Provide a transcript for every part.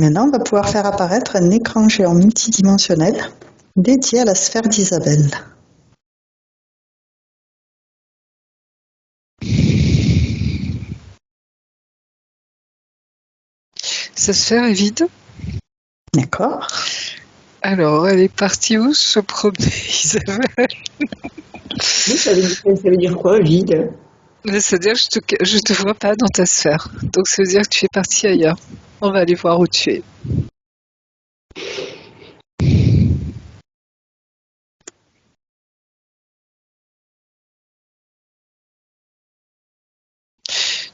Maintenant, on va pouvoir faire apparaître un écran géant multidimensionnel dédié à la sphère d'Isabelle. Sa sphère est vide. D'accord. Alors, elle est partie où se promener, Isabelle? Oui, ça veut dire quoi, vide? C'est-à-dire que je te vois pas dans ta sphère. Donc ça veut dire que tu es partie ailleurs. On va aller voir où tu es.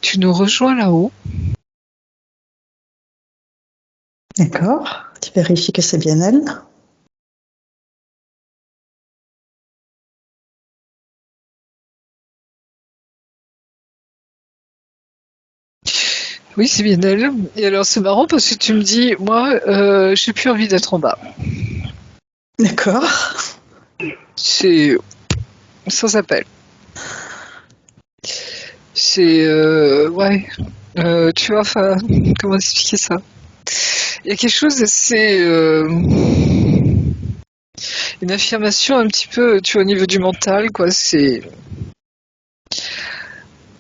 Tu nous rejoins là-haut. D'accord. Tu vérifies que c'est bien elle. Oui, c'est bien elle. Et alors c'est marrant parce que tu me dis, moi, j'ai plus envie d'être en bas. D'accord. C'est sans appel. C'est ouais. Tu vois, enfin, comment expliquer ça? Il y a quelque chose d'assez une affirmation un petit peu, tu vois, au niveau du mental, quoi. C'est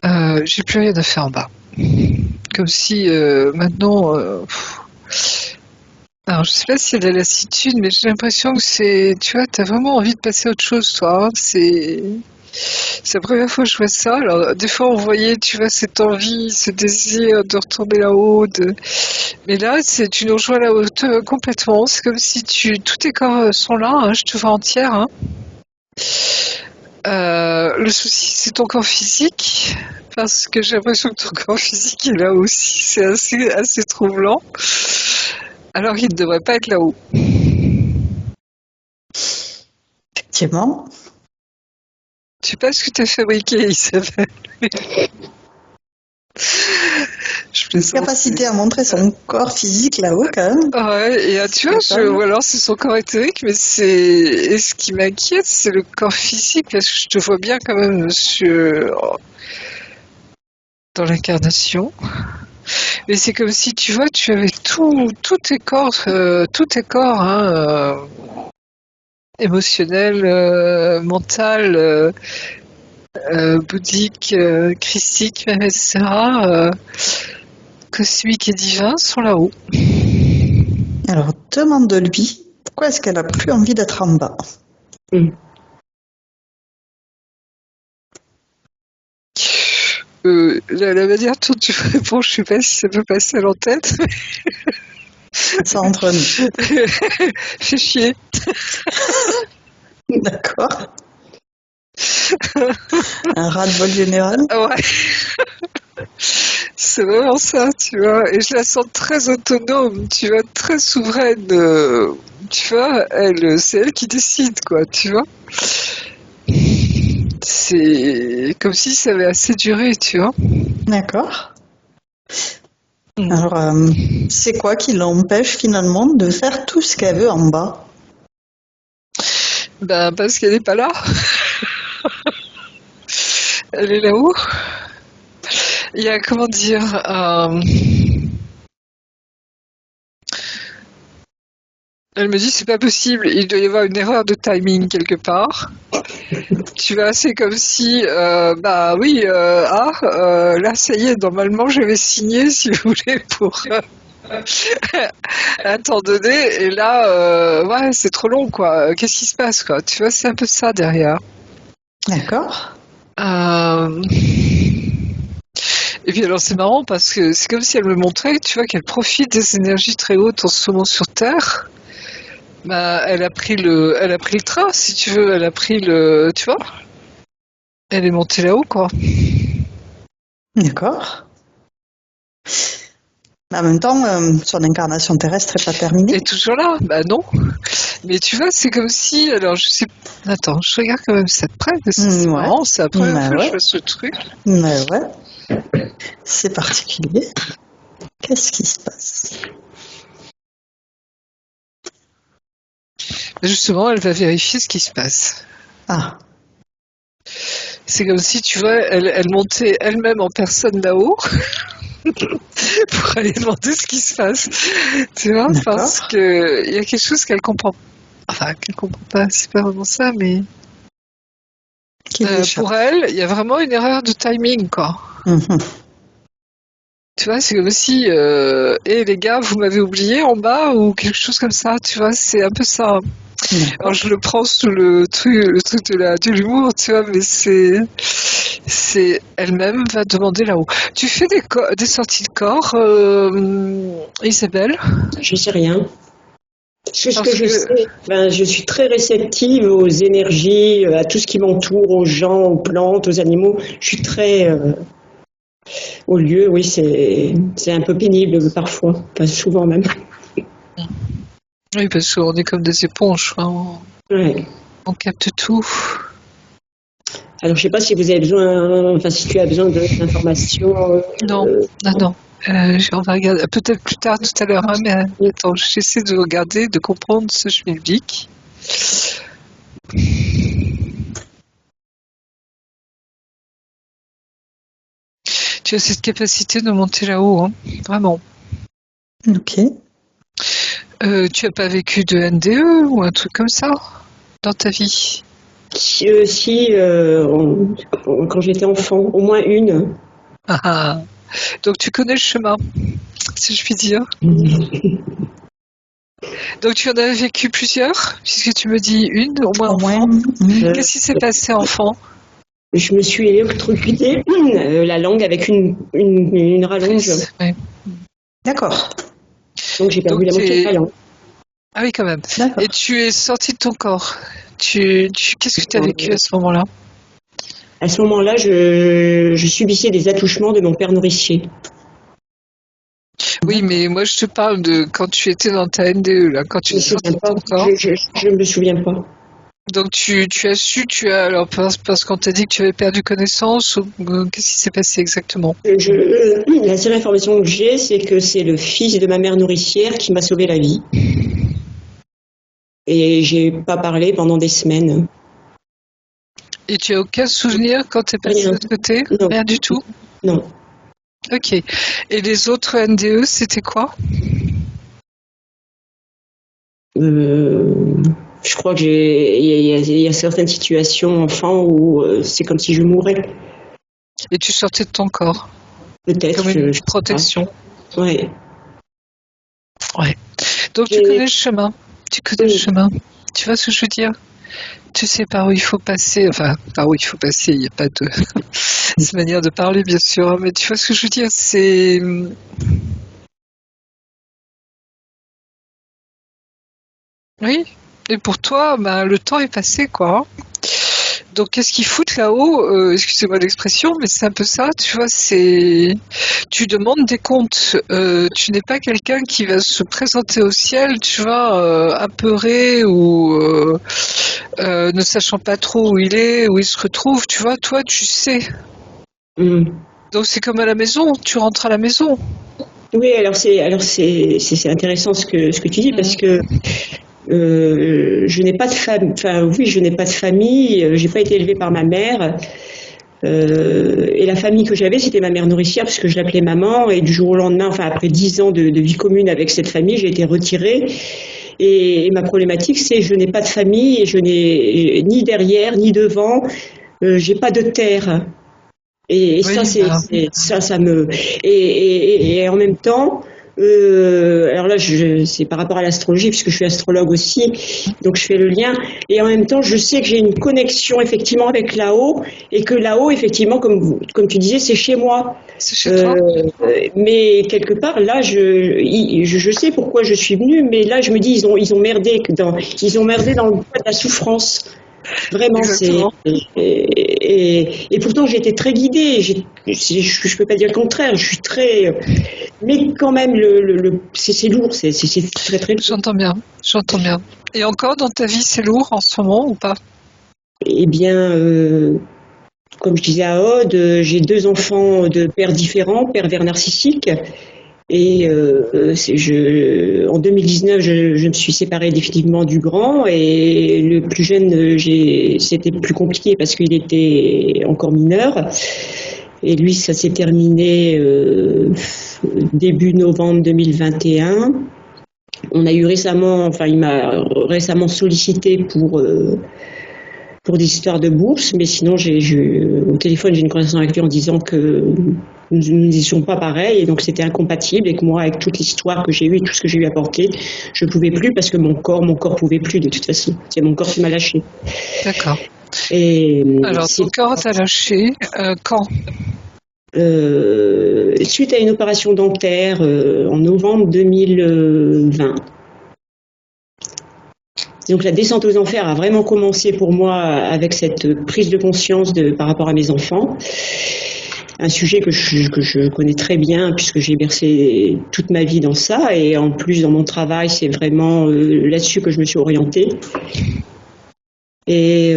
j'ai plus rien à faire en bas. Comme si maintenant. Alors, je sais pas s'il y a de la lassitude, mais j'ai l'impression que c'est, tu vois, t'as vraiment envie de passer à autre chose, toi. Hein. C'est la première fois que je vois ça. Alors, des fois, on voyait, tu vois, cette envie, ce désir de retourner là-haut. Mais là, tu nous rejoins là-haut complètement. C'est comme si tous tes corps sont là. Hein, je te vois entière. Hein. Le souci, c'est ton corps physique. Parce que j'ai l'impression que ton corps physique est là aussi. C'est assez troublant. Alors qu'il ne devrait pas être là-haut. Effectivement. Je sais pas ce que tu as fabriqué, Isabelle. Une capacité à montrer son corps physique là-haut, quand même. Ouais, et tu vois, ou alors c'est son corps éthérique, mais et ce qui m'inquiète, c'est le corps physique, parce que je te vois bien quand même dans l'incarnation. Mais c'est comme si, tu vois, tu avais tous tes corps, hein, émotionnel, mental, bouddhique, christique, même, etc., cosmique et divin sont là-haut. Alors, demande-lui pourquoi est-ce qu'elle a plus envie d'être en bas. La manière dont tu réponds, je sais pas si ça peut passer à l'antenne. Ça entre nous. Fais chier. D'accord. Un ras-de-bol général. Ouais. C'est vraiment ça, tu vois. Et je la sens très autonome, tu vois, très souveraine. Tu vois, c'est elle qui décide, quoi, tu vois. C'est comme si ça avait assez duré, tu vois. D'accord. Alors, c'est quoi qui l'empêche finalement de faire tout ce qu'elle veut en bas? Ben, parce qu'elle n'est pas là. Elle est là-haut. Il y a, comment dire, elle me dit c'est pas possible, il doit y avoir une erreur de timing quelque part. Tu vois, c'est comme si, bah oui, là ça y est, normalement j'avais signé, si vous voulez, pour un temps donné, et là, ouais, c'est trop long, quoi. Qu'est-ce qui se passe, quoi? Tu vois, c'est un peu ça derrière. D'accord. Et puis alors c'est marrant parce que c'est comme si elle me montrait, tu vois, qu'elle profite des énergies très hautes en ce moment sur Terre. Bah, elle a pris le train, si tu veux, tu vois, elle est montée là-haut, quoi. D'accord. En même temps, son incarnation terrestre n'est pas terminée. Elle est toujours là, bah non. Mais tu vois, c'est comme si, alors je sais, attends, je regarde quand même ça de près, parce que c'est marrant, c'est la première fois que je vois ce truc. Mais ouais, c'est particulier. Qu'est-ce qui se passe? Justement, elle va vérifier ce qui se passe. Ah. C'est comme si, tu vois, elle montait elle-même en personne là-haut pour pour aller demander ce qui se passe. Tu vois, D'accord. parce que il y a quelque chose qu'elle comprend. Enfin, qu'elle comprend pas, c'est pas vraiment ça, mais Qui lui échappe. pour elle, il y a vraiment une erreur de timing, quoi. Mhm. Tu vois, c'est comme si, les gars, vous m'avez oublié en bas ou quelque chose comme ça. Tu vois, c'est un peu ça. Alors je le prends sous le truc de l'humour, tu vois, mais c'est elle-même va demander là-haut. Tu fais des sorties de corps, Isabelle, Je sais rien. Ce que parce je que sais, ben, je suis très réceptive aux énergies, à tout ce qui m'entoure, aux gens, aux plantes, aux animaux. Je suis très au lieu, oui, c'est un peu pénible parfois, pas souvent même. oui, parce qu'on est comme des éponges, hein, Ouais. on capte tout. Alors je sais pas si vous avez besoin, enfin si tu as besoin d'informations. Non, non. On va regarder peut-être plus tard tout à l'heure, hein, mais attends, j'essaie de regarder, de comprendre ce schmilblick. Tu as cette capacité de monter là-haut, hein, vraiment. Ok. Tu as pas vécu de NDE ou un truc comme ça dans ta vie? Si, quand j'étais enfant, au moins une. Ah, ah. Donc tu connais le chemin, si je puis dire. Donc tu en as vécu plusieurs, puisque tu me dis une, au moins Au moins. enfant. Mhm. Qu'est-ce qui s'est passé enfant? Je me suis électrocuté la langue avec une rallonge, Ouais. D'accord. donc j'ai perdu Donc la moitié de ma langue. ah oui, quand même. D'accord. Et tu es sorti de ton corps. Qu'est-ce que tu as vécu à ce moment-là? À ce moment-là, je subissais des attouchements de mon père nourricier. Oui, mais moi je te parle de quand tu étais dans ta NDE, là, quand tu Je es me sorti souviens de pas. ton corps. Je me souviens pas. Donc tu as su, alors parce qu'on t'a dit que tu avais perdu connaissance, ou qu'est-ce qui s'est passé exactement? La seule information que j'ai, c'est que c'est le fils de ma mère nourricière qui m'a sauvé la vie. Et j'ai pas parlé pendant des semaines. Et tu as aucun souvenir quand tu es passé de Rien. l'autre côté? Non. Rien du tout? Non. Ok. Et les autres NDE, c'était quoi? Je crois que il y a certaines situations enfant où c'est comme si je mourais. Et tu sortais de ton corps, Peut-être, comme une je sais protection. pas. Ouais. Ouais. Donc tu connais le chemin. Tu connais le chemin. Tu vois ce que je veux dire? Tu sais par où il faut passer. Enfin, par où il faut passer, il n'y a pas de cette manière de parler, bien sûr, hein, mais tu vois ce que je veux dire? C'est oui. Et pour toi, ben, le temps est passé, quoi, hein. Donc, qu'est-ce qu'ils foutent là-haut? Excusez-moi l'expression, mais c'est un peu ça, tu vois, tu demandes des comptes. Tu n'es pas quelqu'un qui va se présenter au ciel, tu vois, apeuré ou ne sachant pas trop où il se retrouve, tu vois, toi, tu sais. Mm. Donc, c'est comme à la maison, tu rentres à la maison. Oui, c'est intéressant ce que tu dis parce que je n'ai pas de famille. Enfin, oui, je n'ai pas de famille. J'ai pas été élevée par ma mère. Et la famille que j'avais, c'était ma mère nourricière parce que je l'appelais maman. Et du jour au lendemain, enfin après 10 ans de vie commune avec cette famille, j'ai été retirée. Et ma problématique, c'est je n'ai pas de famille et je n'ai ni derrière ni devant. J'ai pas de terre. Et ça, Oui, bah, ça me. Et en même temps, alors là, c'est par rapport à l'astrologie, puisque je suis astrologue aussi, donc je fais le lien. Et en même temps, je sais que j'ai une connexion effectivement avec là-haut, et que là-haut, effectivement, comme tu disais, c'est chez moi. c'est chez toi. Mais quelque part, là, je sais pourquoi je suis venue, mais là, je me dis, ils ont merdé ils ont merdé dans le poids de la souffrance. Vraiment, Exactement. et pourtant j'ai été très guidée. Je peux pas dire le contraire. Je suis très, mais quand même c'est lourd. C'est très très lourd. J'entends bien, j'entends bien. Et encore dans ta vie, c'est lourd en ce moment ou pas? Eh bien, comme je disais à Aude, j'ai deux enfants de pères différents, pervers narcissiques. Et en 2019, je me suis séparée définitivement du grand et le plus jeune, c'était plus compliqué parce qu'il était encore mineur. Et lui, ça s'est terminé début novembre 2021. On a eu récemment, enfin, il m'a récemment sollicité pour des histoires de bourse, mais sinon, au téléphone, j'ai une conversation avec lui en disant que nous n'étions pas pareils et donc c'était incompatible et que moi, avec toute l'histoire que j'ai eue et tout ce que j'ai eu apporté, je ne pouvais plus parce que mon corps pouvait plus de toute façon. C'est mon corps qui m'a lâché. D'accord. Et Alors, ton corps t'a lâché quand? Suite à une opération dentaire en novembre 2020. Donc la descente aux enfers a vraiment commencé pour moi avec cette prise de conscience par rapport à mes enfants. Un sujet que je connais très bien puisque j'ai bercé toute ma vie dans ça et en plus dans mon travail c'est vraiment là-dessus que je me suis orientée. Et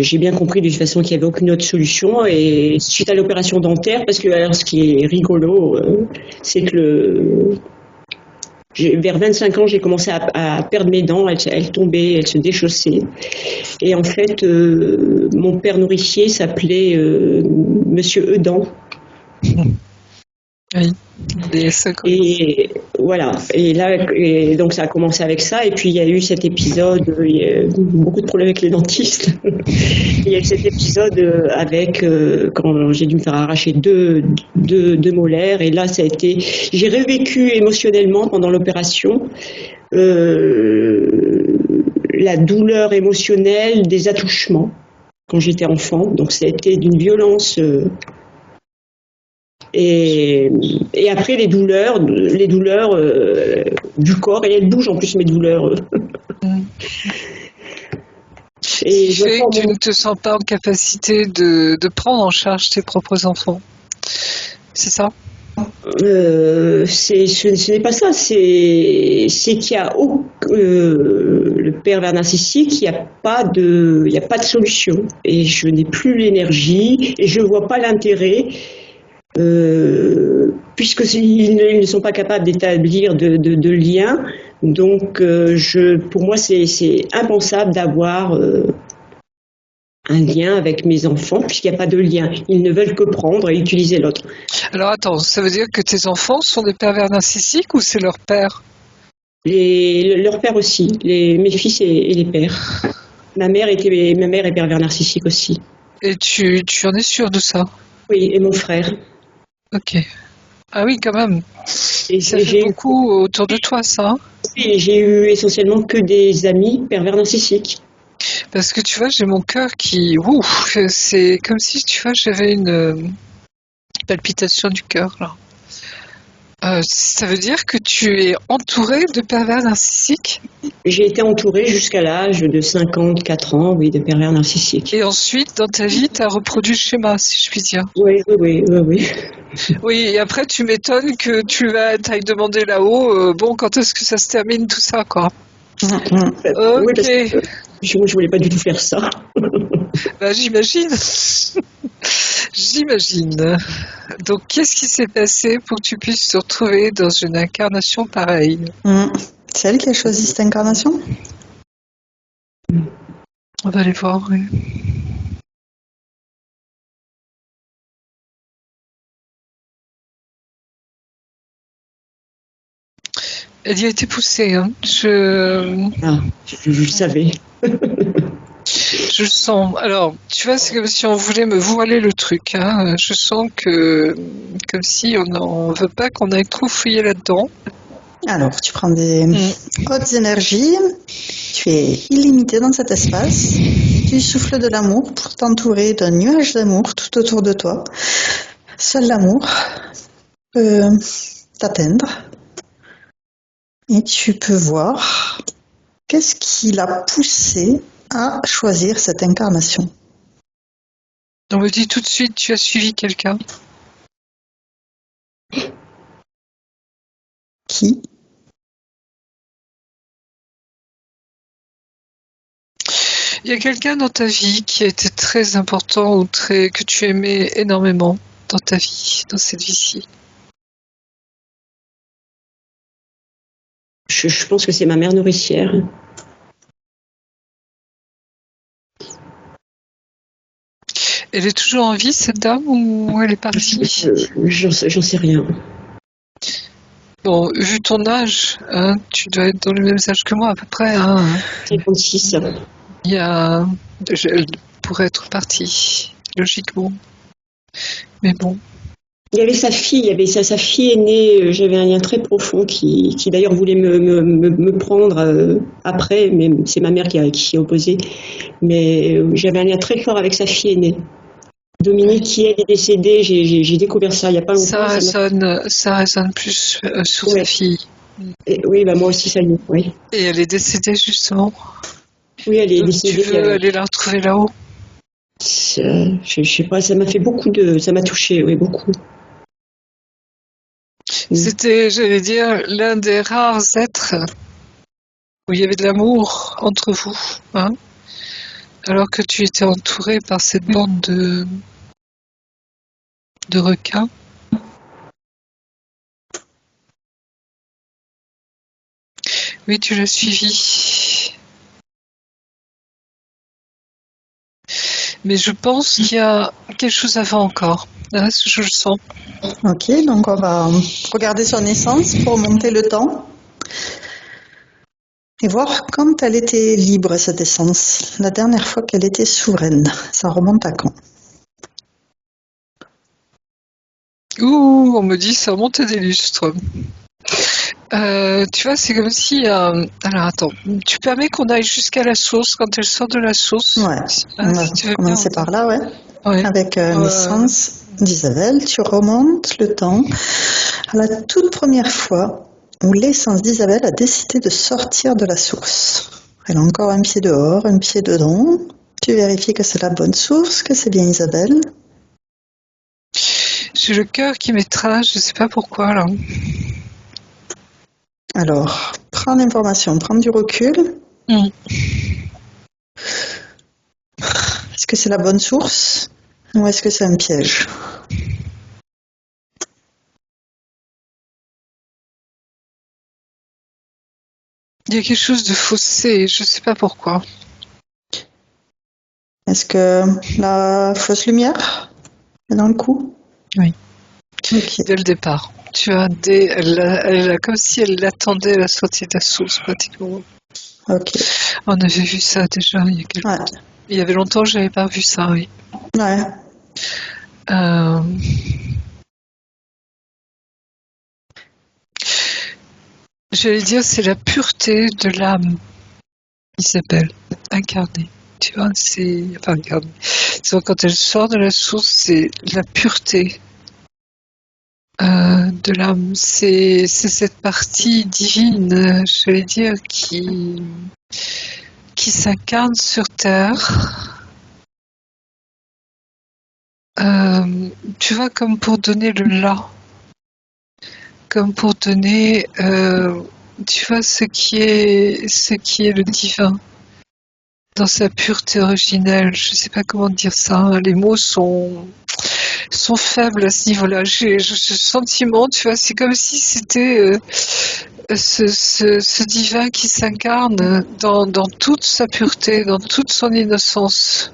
j'ai bien compris de toute façon qu'il n'y avait aucune autre solution. Et suite à l'opération dentaire, parce que alors, ce qui est rigolo, c'est que vers 25 ans, j'ai commencé à perdre mes dents. Elles tombaient, elles se déchaussaient. Et en fait, mon père nourricier s'appelait Monsieur Eudan. Oui. Et voilà. Et donc ça a commencé avec ça. Et puis il y a eu cet épisode. Il y a eu beaucoup de problèmes avec les dentistes. Il y a eu cet épisode avec quand j'ai dû me faire arracher deux molaires. Et là, ça a été. J'ai revécu émotionnellement pendant l'opération la douleur émotionnelle des attouchements quand j'étais enfant. Donc ça a été d'une violence. Et après les douleurs du corps, et elles bougent en plus mes douleurs. Et je sais que tu ne te sens pas en capacité de prendre en charge tes propres enfants. C'est ça? Ce n'est pas ça, c'est qu'il y a le pervers narcissique, il n'y a pas de solution. Et je n'ai plus l'énergie et je ne vois pas l'intérêt. Puisqu'ils ne sont pas capables d'établir de lien, donc pour moi c'est impensable d'avoir un lien avec mes enfants puisqu'il n'y a pas de lien. Ils ne veulent que prendre et utiliser l'autre. Alors attends, ça veut dire que tes enfants sont des pervers narcissiques ou c'est leur père? Leur père aussi, mes fils et les pères. Ma mère est pervers narcissique aussi. Et tu en es sûr de ça? Oui, et mon frère. Ok. Ah oui, quand même. Et ça fait beaucoup autour de toi, ça? Oui, j'ai eu essentiellement que des amis pervers narcissiques. Parce que tu vois, j'ai mon cœur qui... Ouf, c'est comme si, tu vois, j'avais une palpitation du cœur, là. Ça veut dire que tu es entourée de pervers narcissiques? J'ai été entourée jusqu'à l'âge de 54 ans, oui, de pervers narcissiques. Et ensuite, dans ta vie, tu as reproduit le schéma, si je puis dire. Oui. Oui, et après, tu m'étonnes que tu ailles demander là-haut, bon, quand est-ce que ça se termine, tout ça, quoi. Ok. Oui, parce que je voulais pas du tout faire ça. Bah, j'imagine. J'imagine. Donc, qu'est-ce qui s'est passé pour que tu puisses te retrouver dans une incarnation pareille? C'est elle qui a choisi cette incarnation? On va aller voir, oui. Elle y a été poussée, hein. Je le savais. Je le sens. Alors, tu vois, c'est comme si on voulait me voiler le truc, hein. Je sens que, comme si on n'en veut pas qu'on aille trop fouiller là-dedans. Alors, tu prends des hautes énergies, tu es illimité dans cet espace, tu souffles de l'amour pour t'entourer d'un nuage d'amour tout autour de toi. Seul l'amour peut t'atteindre et tu peux voir qu'est-ce qui l'a poussé à choisir cette incarnation. On me dit tout de suite, tu as suivi quelqu'un. Qui? Il y a quelqu'un dans ta vie qui a été très important ou que tu aimais énormément dans ta vie, dans cette vie-ci. Je pense que c'est ma mère nourricière. Elle est toujours en vie, cette dame, ou elle est partie? J'en sais rien. Bon, vu ton âge, hein, tu dois être dans le même âge que moi à peu près. Hein. 56. Elle pourrait être partie, logiquement. Mais bon. Il y avait sa fille, sa fille aînée, j'avais un lien très profond qui d'ailleurs voulait me prendre après, mais c'est ma mère qui s'y est opposée. Mais j'avais un lien très fort avec sa fille aînée. Dominique, qui elle est décédée, j'ai découvert ça il n'y a pas longtemps. Ça résonne plus sur sa fille. Oui, moi aussi ça y est, oui. Et elle est décédée justement. Oui, elle est décédée. Tu veux aller la retrouver là-haut? Je sais pas, ça m'a touché, oui, beaucoup. C'était, j'allais dire, l'un des rares êtres où il y avait de l'amour entre vous, hein, alors que tu étais entouré par cette bande de requins. Oui, tu l'as suivi. Mais je pense qu'il y a quelque chose avant encore. Hein, je le sens. Ok, donc on va regarder son essence pour monter le temps et voir quand elle était libre, cette essence. La dernière fois qu'elle était souveraine, ça remonte à quand? Ouh, on me dit ça remonte à des lustres. Tu vois, c'est comme si... Alors attends, tu permets qu'on aille jusqu'à la source quand elle sort de la source? Ouais, on va commencer par là, ouais. Avec naissance d'Isabelle, tu remontes le temps à la toute première fois où l'essence d'Isabelle a décidé de sortir de la source. Elle a encore un pied dehors, un pied dedans. Tu vérifies que c'est la bonne source, que c'est bien Isabelle. J'ai le cœur qui m'étrage, je sais pas pourquoi là. Alors, prends l'information, prends du recul. Est-ce que c'est la bonne source ou est-ce que c'est un piège? Il y a quelque chose de faussé, je sais pas pourquoi. Est-ce que la fausse lumière est dans le coup? Oui. Okay. Dès le départ. Tu as elle a comme si elle l'attendait à la sortie de la source pratiquement. Ok. On avait vu ça déjà il y a quelques temps. Il y avait longtemps que j'avais pas vu ça, oui. Ouais. J'allais dire, c'est la pureté de l'âme, Isabelle, incarnée. Tu vois, enfin, incarnée. Quand elle sort de la source, c'est la pureté de l'âme. C'est cette partie divine, j'allais dire, qui s'incarne sur Terre. Tu vois, comme pour donner le là. Comme pour donner, tu vois, ce qui est le divin dans sa pureté originelle. Je sais pas comment dire ça. Hein. Les mots sont faibles à ce niveau-là. J'ai ce sentiment, tu vois, c'est comme si c'était ce divin qui s'incarne dans toute sa pureté, dans toute son innocence.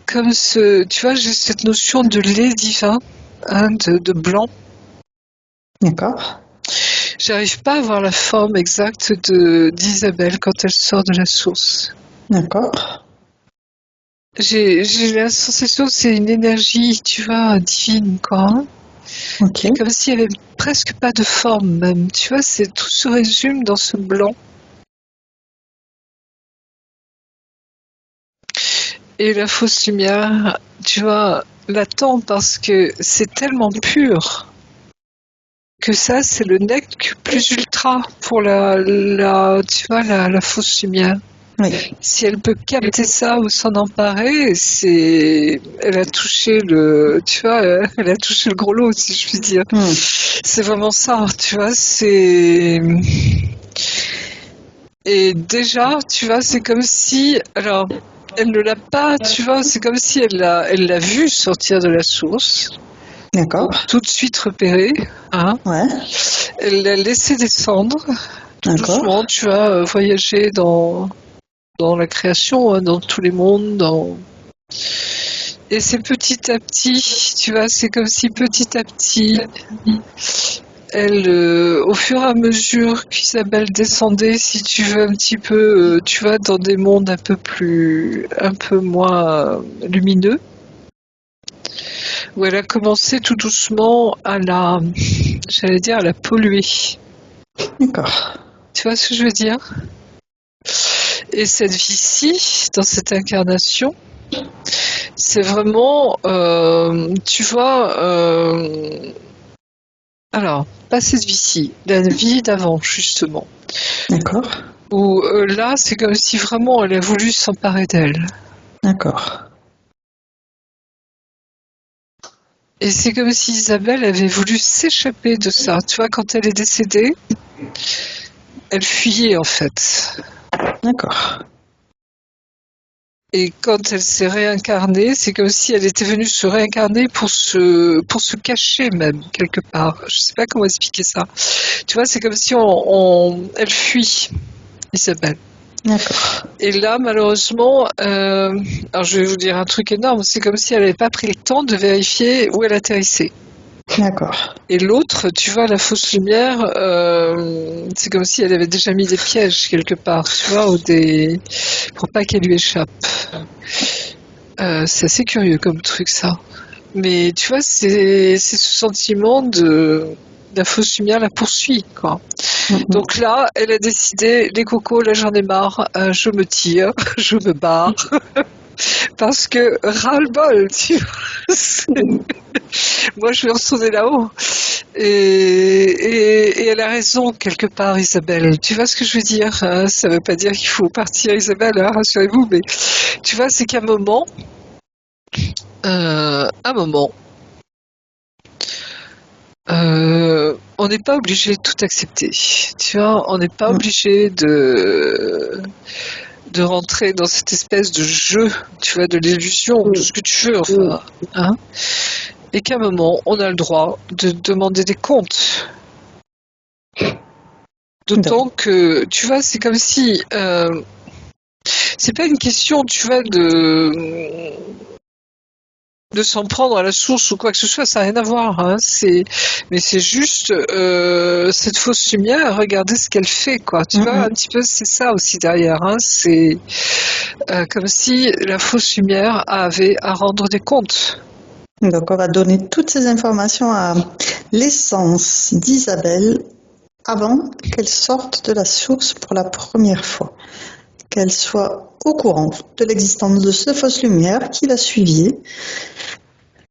Comme tu vois, j'ai cette notion de lait divin, hein, de blanc. D'accord. J'arrive pas à voir la forme exacte d'Isabelle quand elle sort de la source. D'accord. J'ai la sensation que c'est une énergie, tu vois, divine, quoi. Hein. Ok. Comme si elle avait presque pas de forme même. Tu vois, tout se résume dans ce blanc. Et la fausse lumière, tu vois, l'attend parce que c'est tellement pur que ça, c'est le nec plus ultra pour tu vois, la fausse lumière. Oui. Si elle peut capter ça ou s'en emparer, elle a touché tu vois, elle a touché le gros lot, si je puis dire. C'est vraiment ça, tu vois, et déjà, tu vois, c'est comme si, alors, elle ne l'a pas, tu vois, c'est comme si elle l'a vu sortir de la source. D'accord. Tout de suite repéré, hein. Ouais. Elle l'a laissé descendre, tout D'accord. doucement, tu vois, voyager dans dans la création, hein, dans tous les mondes, et c'est petit à petit, tu vois, c'est comme si petit à petit, elle, au fur et à mesure qu'Isabelle descendait, si tu veux, un petit peu, tu vois, dans des mondes un peu moins lumineux, où elle a commencé tout doucement à la polluer. D'accord. Tu vois ce que je veux dire? Et cette vie-ci, dans cette incarnation, c'est vraiment, tu vois, alors, pas cette vie-ci, la vie d'avant, justement. D'accord. Où là, c'est comme si vraiment elle a voulu s'emparer d'elle. D'accord. Et c'est comme si Isabelle avait voulu s'échapper de ça. Tu vois, quand elle est décédée, elle fuyait en fait. D'accord. Et quand elle s'est réincarnée, c'est comme si elle était venue se réincarner pour se cacher même, quelque part. Je sais pas comment expliquer ça. Tu vois, c'est comme si elle fuit, Isabelle. D'accord. Et là, malheureusement, alors je vais vous dire un truc énorme, c'est comme si elle n'avait pas pris le temps de vérifier où elle atterrissait. D'accord. Et l'autre, tu vois, la fausse lumière, c'est comme si elle avait déjà mis des pièges quelque part, tu vois, pour pas qu'elle lui échappe. C'est assez curieux comme truc, ça. Mais tu vois, c'est ce sentiment la fausse lumière la poursuit, quoi. Donc là, elle a décidé, les cocos, là j'en ai marre, je me tire, je me barre. Parce que ras-le-bol, tu vois. Moi, je vais retourner là-haut. Et elle a raison, quelque part, Isabelle. Tu vois ce que je veux dire, hein? Ça ne veut pas dire qu'il faut partir, Isabelle, hein, rassurez-vous, mais tu vois, c'est qu'à un moment, on n'est pas obligé de tout accepter. Tu vois, on n'est pas obligé de rentrer dans cette espèce de jeu, tu vois, de l'illusion, de ce que tu veux, enfin, hein, et qu'à un moment, on a le droit de demander des comptes. D'autant que, tu vois, c'est comme si, c'est pas une question, tu vois, de s'en prendre à la source ou quoi que ce soit, ça n'a rien à voir, hein. Mais c'est juste cette fausse lumière, regardez ce qu'elle fait, quoi. Tu vois, un petit peu, c'est ça aussi derrière, hein. C'est comme si la fausse lumière avait à rendre des comptes. Donc, on va donner toutes ces informations à l'essence d'Isabelle avant qu'elle sorte de la source pour la première fois. Qu'elle soit au courant de l'existence de cette fausse lumière qui la suivait,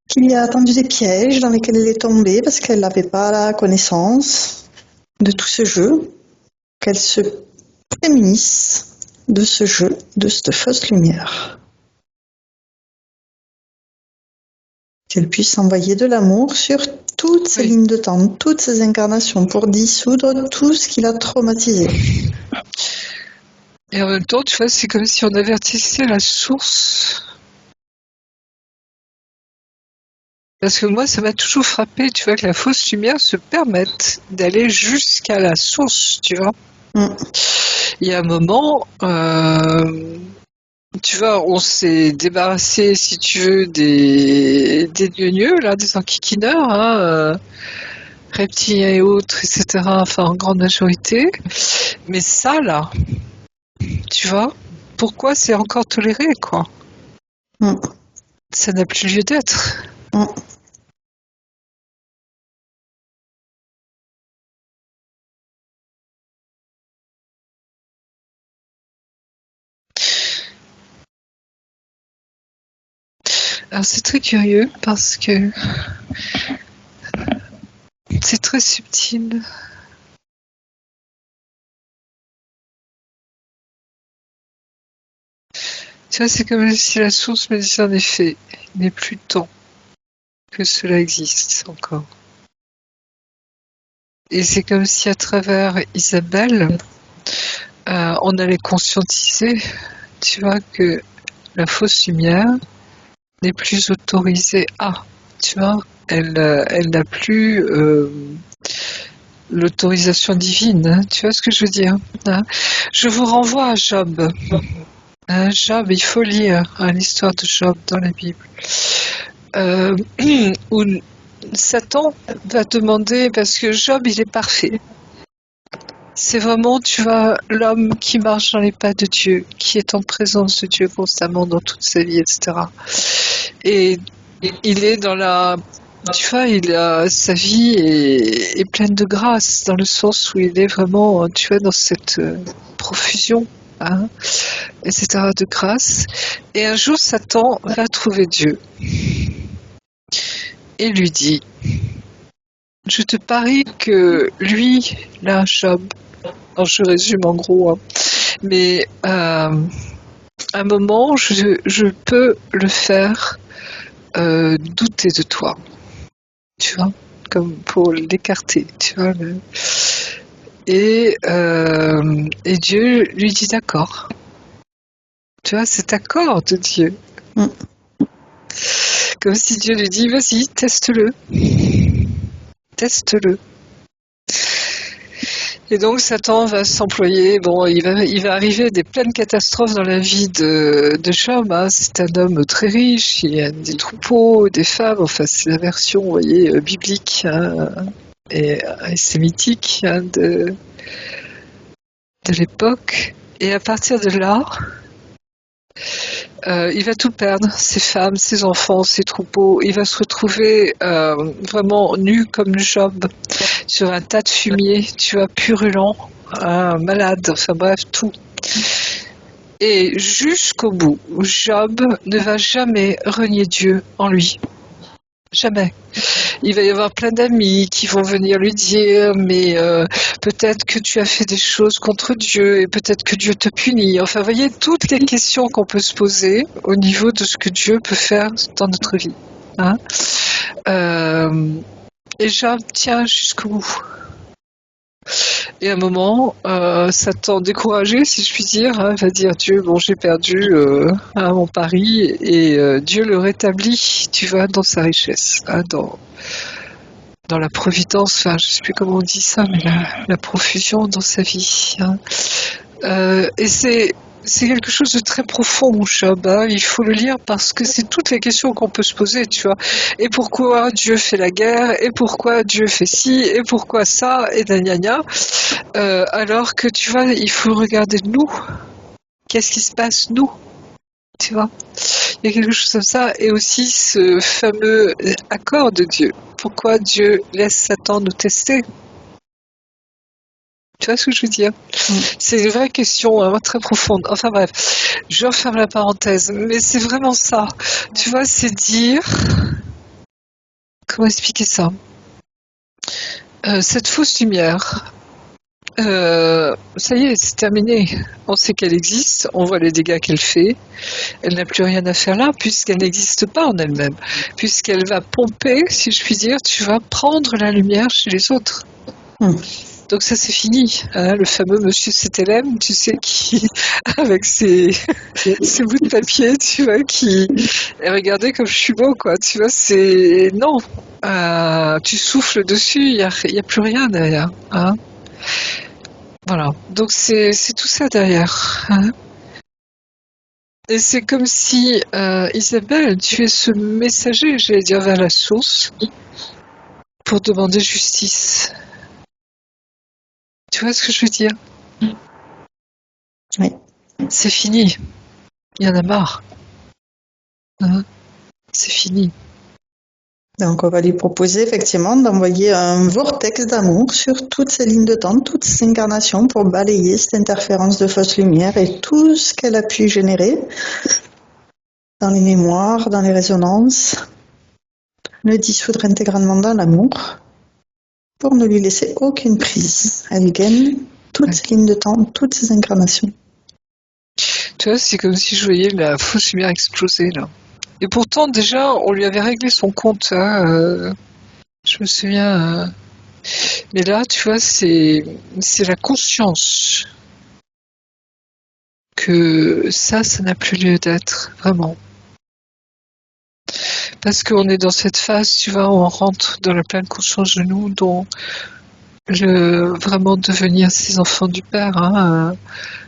qu'il y a attendu des pièges dans lesquels elle est tombée parce qu'elle n'avait pas la connaissance de tout ce jeu, qu'elle se prémunisse de ce jeu, de cette fausse lumière. Qu'elle puisse envoyer de l'amour sur toutes ces lignes de temps, toutes ces incarnations, pour dissoudre tout ce qui l'a traumatisé. Et en même temps, tu vois, c'est comme si on avertissait la source. Parce que moi, ça m'a toujours frappé, tu vois, que la fausse lumière se permette d'aller jusqu'à la source, tu vois. Il y a un moment, tu vois, on s'est débarrassé, si tu veux, des gneugneux, là, des enquiquineurs, hein, reptiliens et autres, etc., enfin, en grande majorité. Mais ça, là, tu vois, pourquoi c'est encore toléré, quoi? Ça n'a plus lieu d'être. Alors c'est très curieux parce que c'est très subtil. Tu vois, c'est comme si la source me disait en effet, il n'est plus temps que cela existe encore. Et c'est comme si à travers Isabelle, on allait conscientiser, tu vois, que la fausse lumière n'est plus autorisée à, tu vois, elle n'a plus l'autorisation divine, hein, tu vois ce que je veux dire, hein. Je vous renvoie à Job. Job, il faut lire l'histoire de Job dans la Bible. Où Satan va demander, parce que Job, il est parfait. C'est vraiment, tu vois, l'homme qui marche dans les pas de Dieu, qui est en présence de Dieu constamment dans toute sa vie, etc. Et il est dans la... Tu vois, sa vie est pleine de grâce, dans le sens où il est vraiment, tu vois, dans cette profusion, hein, etc., de grâce. Et un jour, Satan va trouver Dieu et lui dit, je te parie que lui, là, Job, alors je résume en gros, hein, mais à un moment, je peux le faire douter de toi, tu vois, comme pour l'écarter, tu vois. Et Dieu lui dit d'accord. Tu vois, cet accord de Dieu. Mm. Comme si Dieu lui dit, vas-y, teste-le. Teste-le. Et donc Satan va s'employer, bon, il va arriver des pleines catastrophes dans la vie de Job, hein. C'est un homme très riche, il y a des troupeaux, des femmes, enfin c'est la version, vous voyez, biblique, hein, et sémitique, hein, de l'époque. Et à partir de là, il va tout perdre, ses femmes, ses enfants, ses troupeaux. Il va se retrouver vraiment nu comme Job, sur un tas de fumier, tu vois, purulent, malade, enfin bref, tout. Et jusqu'au bout, Job ne va jamais renier Dieu en lui. Jamais. Il va y avoir plein d'amis qui vont venir lui dire, mais peut-être que tu as fait des choses contre Dieu et peut-être que Dieu te punit. Enfin, vous voyez, toutes les questions qu'on peut se poser au niveau de ce que Dieu peut faire dans notre vie. Hein, et Job tient jusqu'au bout. Et à un moment, Satan découragé, si je puis dire, hein, va dire Dieu, bon, j'ai perdu mon pari, et Dieu le rétablit, tu vois, dans sa richesse, hein, dans la providence, enfin, je ne sais plus comment on dit ça, mais la profusion dans sa vie. Hein. Et c'est quelque chose de très profond, mon Job. Hein. Il faut le lire parce que c'est toutes les questions qu'on peut se poser, tu vois. Et pourquoi Dieu fait la guerre? Et pourquoi Dieu fait ci? Et pourquoi ça? Et gna gna. Alors que, tu vois, il faut regarder nous. Qu'est-ce qui se passe, nous? Tu vois? Il y a quelque chose comme ça. Et aussi ce fameux accord de Dieu. Pourquoi Dieu laisse Satan nous tester? Tu vois ce que je veux dire? C'est une vraie question, hein, très profonde. Enfin bref, je referme la parenthèse. Mais c'est vraiment ça. Tu vois, c'est dire... Comment expliquer ça? Cette fausse lumière, ça y est, c'est terminé. On sait qu'elle existe, on voit les dégâts qu'elle fait. Elle n'a plus rien à faire là, puisqu'elle n'existe pas en elle-même. Puisqu'elle va pomper, si je puis dire, tu vas prendre la lumière chez les autres. Donc ça c'est fini, hein, le fameux monsieur CTLM, tu sais, qui avec ses bouts de papier, tu vois, qui et regardez comme je suis beau, quoi, tu vois, c'est non, tu souffles dessus, il y a plus rien derrière, hein. Voilà, donc c'est tout ça derrière, hein. Et c'est comme si Isabelle, tu es ce messager, j'allais dire, vers la source pour demander justice. Tu vois ce que je veux dire? Oui. C'est fini. Il y en a marre. Hein? C'est fini. Donc, on va lui proposer effectivement d'envoyer un vortex d'amour sur toutes ces lignes de temps, toutes ces incarnations pour balayer cette interférence de fausse lumière et tout ce qu'elle a pu générer dans les mémoires, dans les résonances, le dissoudre intégralement dans l'amour pour ne lui laisser aucune prise. Elle gagne toutes ces lignes de temps, toutes ces incarnations. Tu vois, c'est comme si je voyais la fausse lumière exploser, là. Et pourtant, déjà, on lui avait réglé son compte, hein, je me souviens. Mais là, tu vois, c'est la conscience que ça n'a plus lieu d'être, vraiment. Parce qu'on est dans cette phase, tu vois, où on rentre dans la pleine conscience de nous, dont vraiment devenir ces enfants du Père, hein,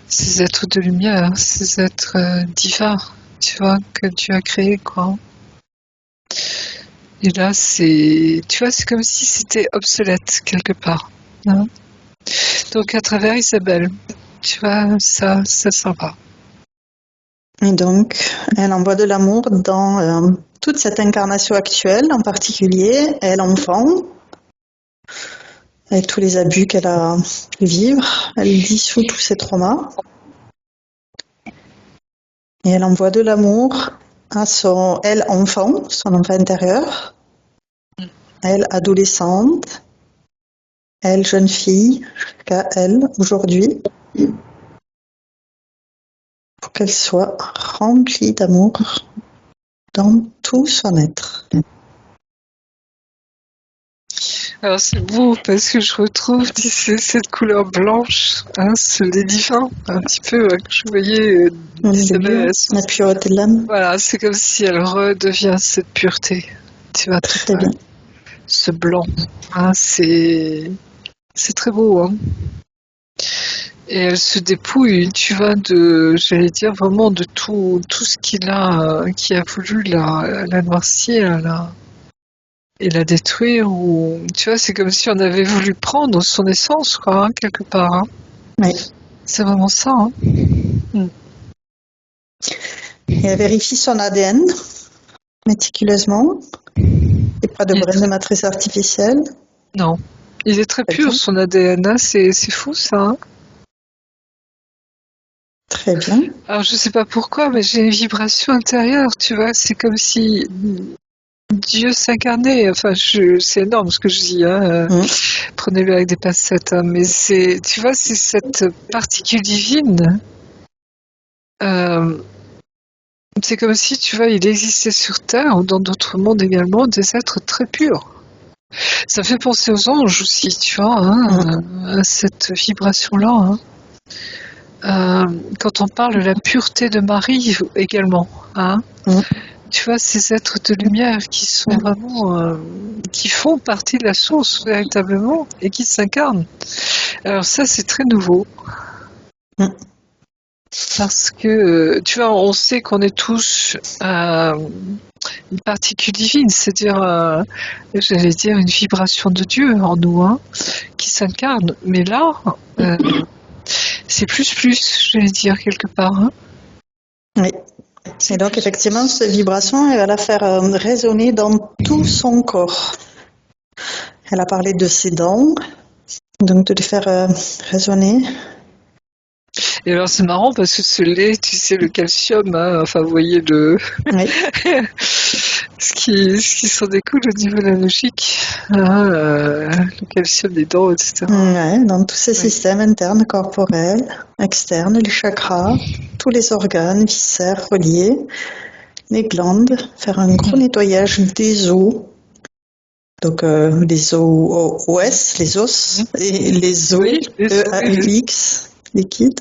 ces êtres de lumière, ces êtres divins, tu vois, que Dieu a créés, quoi. Et là, tu vois, c'est comme si c'était obsolète quelque part, hein. Donc à travers Isabelle, tu vois, ça va. Et donc, elle envoie de l'amour dans toute cette incarnation actuelle, en particulier, elle enfant, avec tous les abus qu'elle a pu vivre. Elle dissout tous ses traumas. Et elle envoie de l'amour à elle enfant, son enfant intérieur, elle adolescente, elle jeune fille, jusqu'à elle aujourd'hui, pour qu'elle soit remplie d'amour dans tout son être. Alors c'est beau parce que je retrouve, tu sais, cette couleur blanche, hein, ce lait divin, un petit peu que je voyais d'Isabelle. La pureté de l'âme. Voilà, c'est comme si elle redevient cette pureté. Tu vois, très bien. Ce blanc, hein, c'est très beau, hein. Et elle se dépouille, tu vois, j'allais dire vraiment de tout ce qui a voulu la noircir, et la détruire, ou tu vois, c'est comme si on avait voulu prendre son essence, quoi, hein, quelque part, hein. Oui. C'est vraiment ça, hein. Et elle vérifie son ADN méticuleusement. Et pas de graines de matrice artificielle. Non, il est très pur, son ADN, hein. C'est fou, ça, hein. Très bien. Alors je sais pas pourquoi, mais j'ai une vibration intérieure, tu vois, c'est comme si Dieu s'incarnait. Enfin, c'est énorme ce que je dis, hein. Prenez-le avec des pincettes, hein. Mais tu vois, c'est cette particule divine. C'est comme si, tu vois, il existait sur Terre ou dans d'autres mondes également des êtres très purs. Ça fait penser aux anges aussi, tu vois, hein, à cette vibration-là, hein. Quand on parle de la pureté de Marie également, hein, tu vois, ces êtres de lumière qui sont vraiment, qui font partie de la source véritablement et qui s'incarnent. Alors ça, c'est très nouveau. Parce que, tu vois, on sait qu'on est tous une particule divine, c'est-à-dire, j'allais dire, une vibration de Dieu en nous, hein, qui s'incarne. Mais là, c'est plus, j'allais dire, quelque part, hein. Oui. Et donc, effectivement, cette vibration, elle va la faire résonner dans tout son corps. Elle a parlé de ses dents, donc de les faire résonner. Et alors, c'est marrant parce que ce lait, tu sais, le calcium, hein, enfin, vous voyez Oui. ce qui s'en découle au niveau de la logique, hein, le calcium des dents, etc. Ouais, dans tous ces systèmes internes, corporels, externes, les chakras, tous les organes, viscères reliés, les glandes, faire un gros nettoyage des os. Donc les OS, les os, et les os, EAUX, liquide.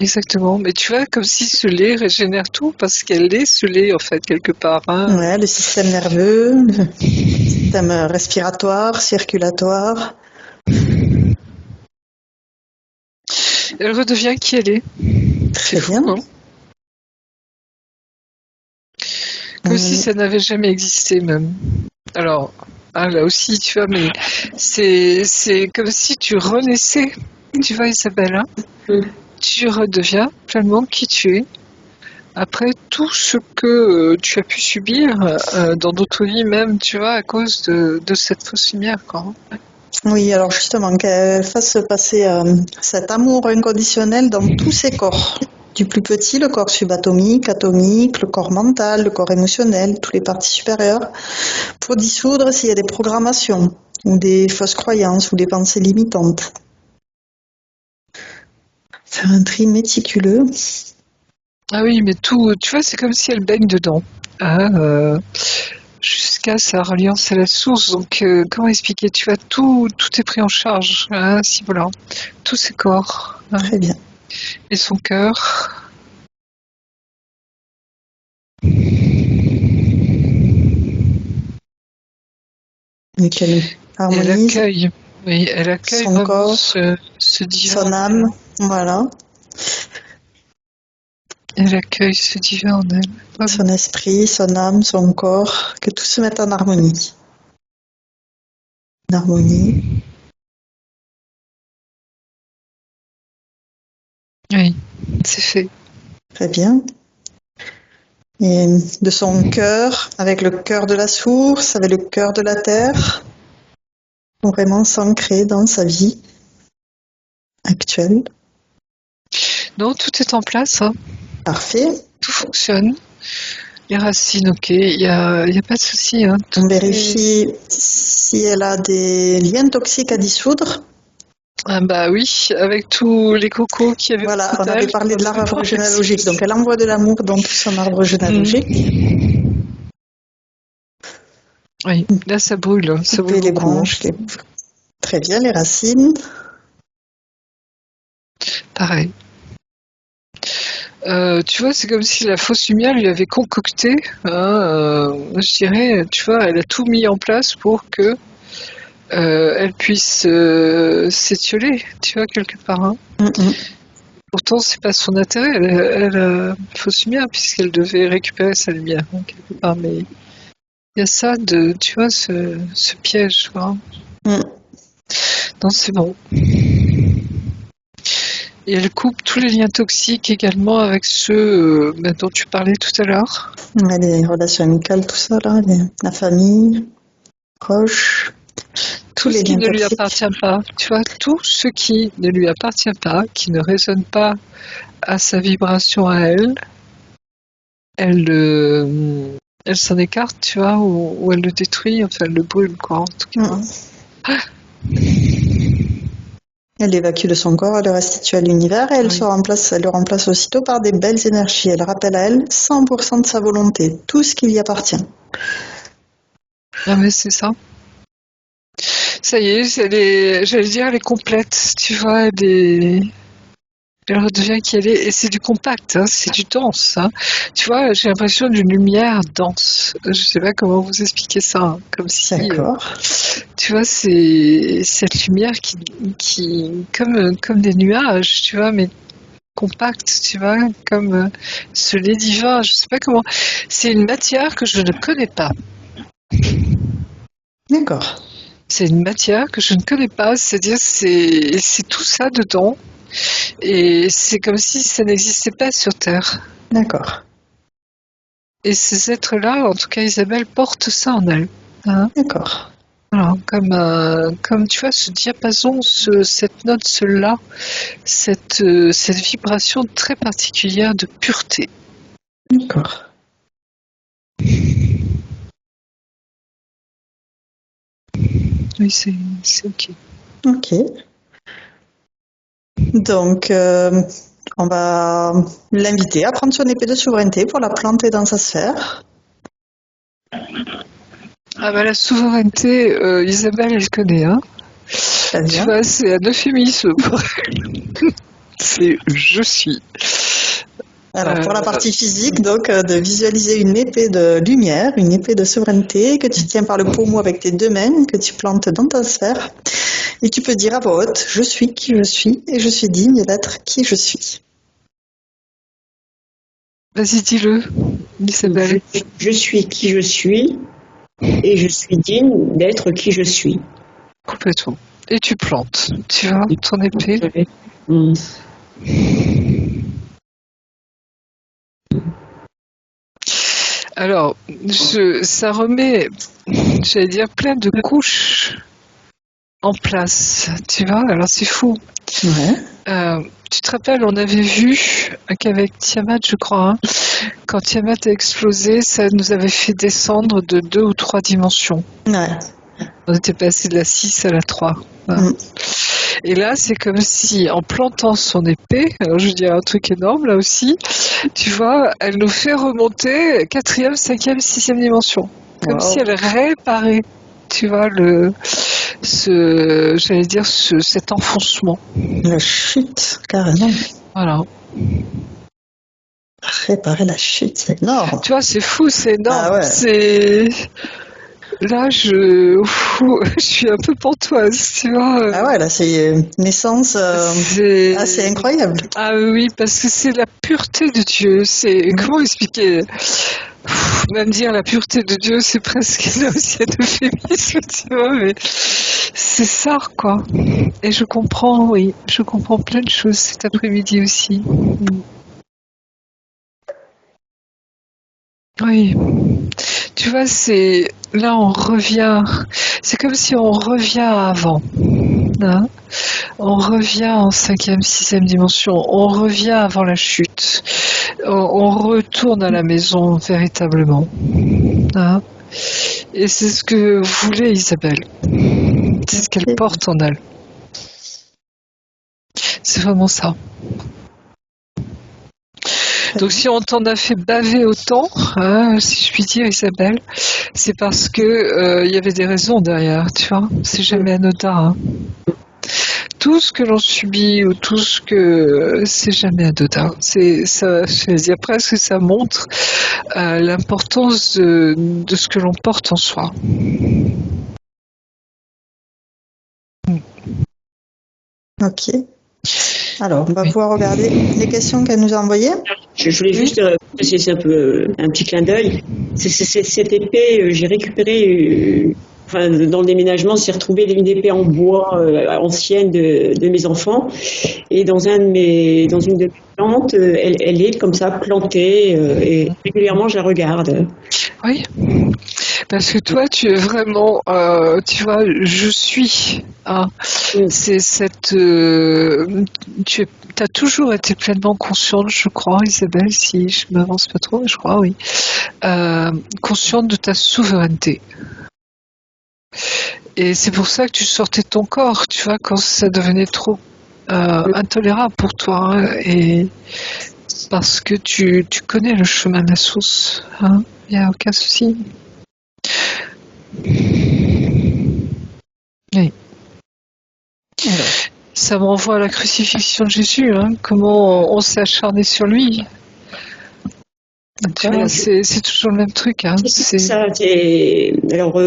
Exactement, mais tu vois, comme si ce lait régénère tout, parce qu'elle est ce lait, en fait, quelque part, hein. Ouais, le système nerveux, le système respiratoire, circulatoire. Elle redevient qui elle est. Très bien. Fou, hein. Comme si ça n'avait jamais existé, même. Alors, là aussi, tu vois, mais c'est comme si tu renaissais, tu vois, Isabelle, hein. Tu redeviens pleinement qui tu es. Après tout ce que tu as pu subir dans d'autres vies même, tu vois, à cause de cette fausse lumière, quoi. Oui, alors justement, qu'elle fasse passer cet amour inconditionnel dans tous ses corps. Du plus petit, le corps subatomique, atomique, le corps mental, le corps émotionnel, toutes les parties supérieures, pour dissoudre s'il y a des programmations, ou des fausses croyances, ou des pensées limitantes. Faire un tri méticuleux. Ah oui, mais tout, tu vois, c'est comme si elle baigne dedans, hein, jusqu'à sa reliance à la source. Donc, comment expliquer? Tu vois, tout est pris en charge, hein, si voilà, tous ses corps, hein, Très bien. et son cœur. Et qu'elle harmonise. Et l'accueil. Oui, elle accueille son vraiment corps, ce divin. son âme, voilà, Elle accueille ce divin en elle. Vraiment. son esprit, son âme, son corps, que tout se mette en harmonie. En harmonie. Oui, c'est fait. Très bien. Et de son cœur, avec le cœur de la source, avec le cœur de la terre, pour vraiment s'ancrer dans sa vie actuelle. Non, tout est en place, hein. Parfait. Tout fonctionne. Les racines, ok, il y a pas de souci, hein. On vérifie si elle a des liens toxiques à dissoudre. Ah bah oui, avec tous les cocos qui avaient Voilà, beaucoup on avait d'âge, parlé de on avait l'arbre pas généalogique. réussi. Donc elle envoie de l'amour dans tout son arbre généalogique. Oui, là ça brûle Couper les beaucoup, hein. branches. Très bien, les racines. Pareil. Tu vois, c'est comme si la fausse lumière lui avait concocté, hein, je dirais, tu vois, elle a tout mis en place pour que elle puisse s'étioler, tu vois, quelque part, hein. Pourtant, c'est pas son intérêt, elle fausse lumière, puisqu'elle devait récupérer sa lumière, hein, quelque part, mais il y a ça de, tu vois, ce piège, tu vois. Non, c'est bon. Et elle coupe tous les liens toxiques également avec ceux dont tu parlais tout à l'heure. Ouais, les relations amicales, tout ça, là, la famille, proches, tous Tout les ce qui liens ne lui toxiques. appartient pas, tu vois, tout ce qui ne lui appartient pas, qui ne résonne pas à sa vibration à elle, elle s'en écarte, tu vois, ou elle le détruit, enfin elle le brûle, quoi, en tout cas. Elle l'évacue de son corps, elle le restitue à l'univers et elle Oui. elle le remplace aussitôt par des belles énergies. Elle rappelle à elle 100% de sa volonté, tout ce qui lui appartient. Ah mais c'est ça. Ça y est, j'allais dire, elle est complète, tu vois, elle redevient qui elle est, et c'est du compact, hein, c'est du dense, hein. Tu vois, j'ai l'impression d'une lumière dense. Je sais pas comment vous expliquer ça, hein, comme si, D'accord. tu vois, c'est cette lumière comme des nuages, tu vois, mais compacte, tu vois, comme ce lait divin, je sais pas comment. C'est une matière que je ne connais pas. D'accord. C'est une matière que je ne connais pas, c'est-à-dire c'est tout ça dedans, et c'est comme si ça n'existait pas sur Terre. D'accord. Et ces êtres-là, en tout cas Isabelle, portent ça en elle. Hein. D'accord. Alors, comme tu vois, ce diapason, cette note, ce la, cette vibration très particulière de pureté. D'accord. Oui, c'est ok. Ok. Donc, on va l'inviter à prendre son épée de souveraineté pour la planter dans sa sphère. Ah bah la souveraineté, Isabelle, elle connaît, hein. Très Tu bien. vois, c'est un euphémisme pour elle. C'est je suis. Alors, pour la partie physique, donc, de visualiser une épée de lumière, une épée de souveraineté que tu tiens par le pommeau avec tes deux mains, que tu plantes dans ta sphère. Et tu peux dire à voix haute, je suis qui je suis et je suis digne d'être qui je suis. Vas-y, dis-le, Isabelle. Je suis qui je suis et je suis digne d'être qui je suis. Complètement. Et tu plantes, tu vois, ton épée. Mm. Alors, ça remet, j'allais dire, plein de couches en place, tu vois. Alors c'est fou. Ouais. Tu te rappelles, on avait vu qu'avec Tiamat, je crois, hein, quand Tiamat a explosé, ça nous avait fait descendre de 2 ou 3 dimensions. Ouais. On était passé de la 6 à la 3. Voilà. Et là, c'est comme si, en plantant son épée, alors je dirais un truc énorme là aussi, tu vois, elle nous fait remonter 4e, 5e, 6e dimension. Comme si elle réparait, tu vois, j'allais dire, cet enfoncement. La chute, carrément. Voilà. Réparer la chute, c'est énorme. Tu vois, c'est fou, c'est énorme. Ah ouais. C'est... là, je suis un peu pantoise, tu vois. Ah ouais, là, c'est une essence C'est... assez incroyable. Ah oui, parce que c'est la pureté de Dieu. C'est comment expliquer? Même dire la pureté de Dieu, c'est presque là aussi un euphémisme, tu vois, mais c'est ça, quoi. Et je comprends, oui, je comprends plein de choses cet après-midi aussi. Oui. Tu vois, c'est là on revient. C'est comme si on revient à avant. Hein. On revient en cinquième, sixième dimension. On revient avant la chute. On retourne à la maison véritablement. Hein. Et c'est ce que voulait Isabelle. C'est ce qu'elle porte en elle. C'est vraiment ça. Donc si on t'en a fait baver autant, hein, si je puis dire, Isabelle, c'est parce que y avait des raisons derrière, tu vois. C'est jamais anodin. Hein. Tout ce que l'on subit ou tout ce que c'est jamais anodin. C'est ça, je veux dire presque ça montre l'importance de ce que l'on porte en soi. Ok. Alors, on va pouvoir regarder les questions qu'elle nous a envoyées. Je voulais juste, c'est un peu un petit clin d'œil. Cette épée, j'ai récupéré, enfin, dans le déménagement, c'est retrouvé une épée en bois ancienne de mes enfants. Et dans une de mes plantes, elle est comme ça plantée et régulièrement je la regarde. Oui, parce que toi, tu es vraiment, tu vois, je suis. Hein. C'est cette, tu as toujours été pleinement consciente, je crois, Isabelle, si je m'avance pas trop, je crois, oui, consciente de ta souveraineté. Et c'est pour ça que tu sortais de ton corps, tu vois, quand ça devenait trop intolérable pour toi, hein, et parce que tu connais le chemin de la source, hein, il n'y a aucun souci. Oui. Ça me renvoie à la crucifixion de Jésus, hein, comment on s'est acharné sur lui. Tu vois, c'est toujours le même truc. Hein. C'est ça. Alors,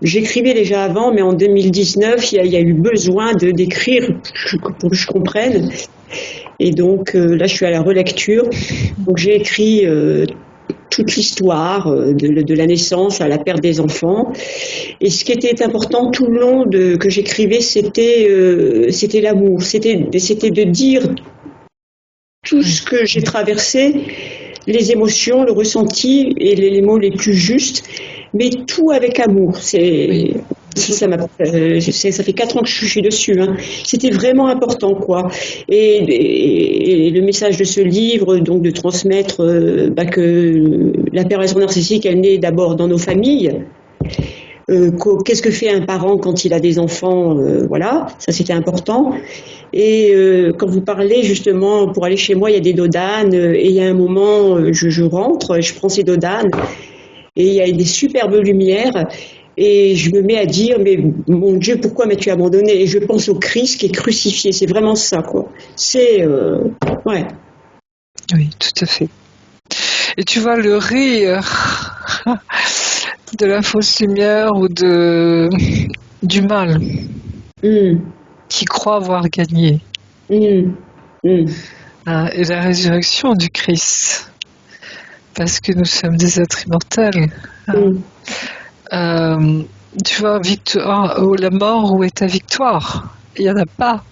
j'écrivais déjà avant, mais en 2019, il y a eu besoin d'écrire pour que je comprenne. Et donc, là, je suis à la relecture. Donc, j'ai écrit toute l'histoire de la naissance à la perte des enfants. Et ce qui était important tout le long que j'écrivais, c'était l'amour. C'était de dire tout ce que j'ai traversé, les émotions, le ressenti et les mots les plus justes, mais tout avec amour. Ça fait 4 ans que je suis dessus. Hein. C'était vraiment important, quoi. Et le message de ce livre, donc de transmettre que la perversion narcissique, elle naît d'abord dans nos familles. Qu'est-ce que fait un parent quand il a des enfants, voilà, ça c'était important. Et quand vous parlez justement, pour aller chez moi, il y a des dodanes, et il y a un moment, je rentre, je prends ces dodanes, et il y a des superbes lumières, et je me mets à dire, mais mon Dieu, pourquoi m'as-tu abandonné? Et je pense au Christ qui est crucifié, c'est vraiment ça, quoi. C'est, ouais. Oui, tout à fait. Et tu vois, le rire de la fausse lumière ou du mal qui croit avoir gagné. Et la résurrection du Christ, parce que nous sommes des êtres immortels. Tu vois, la mort, où est ta victoire? Il n'y en a pas.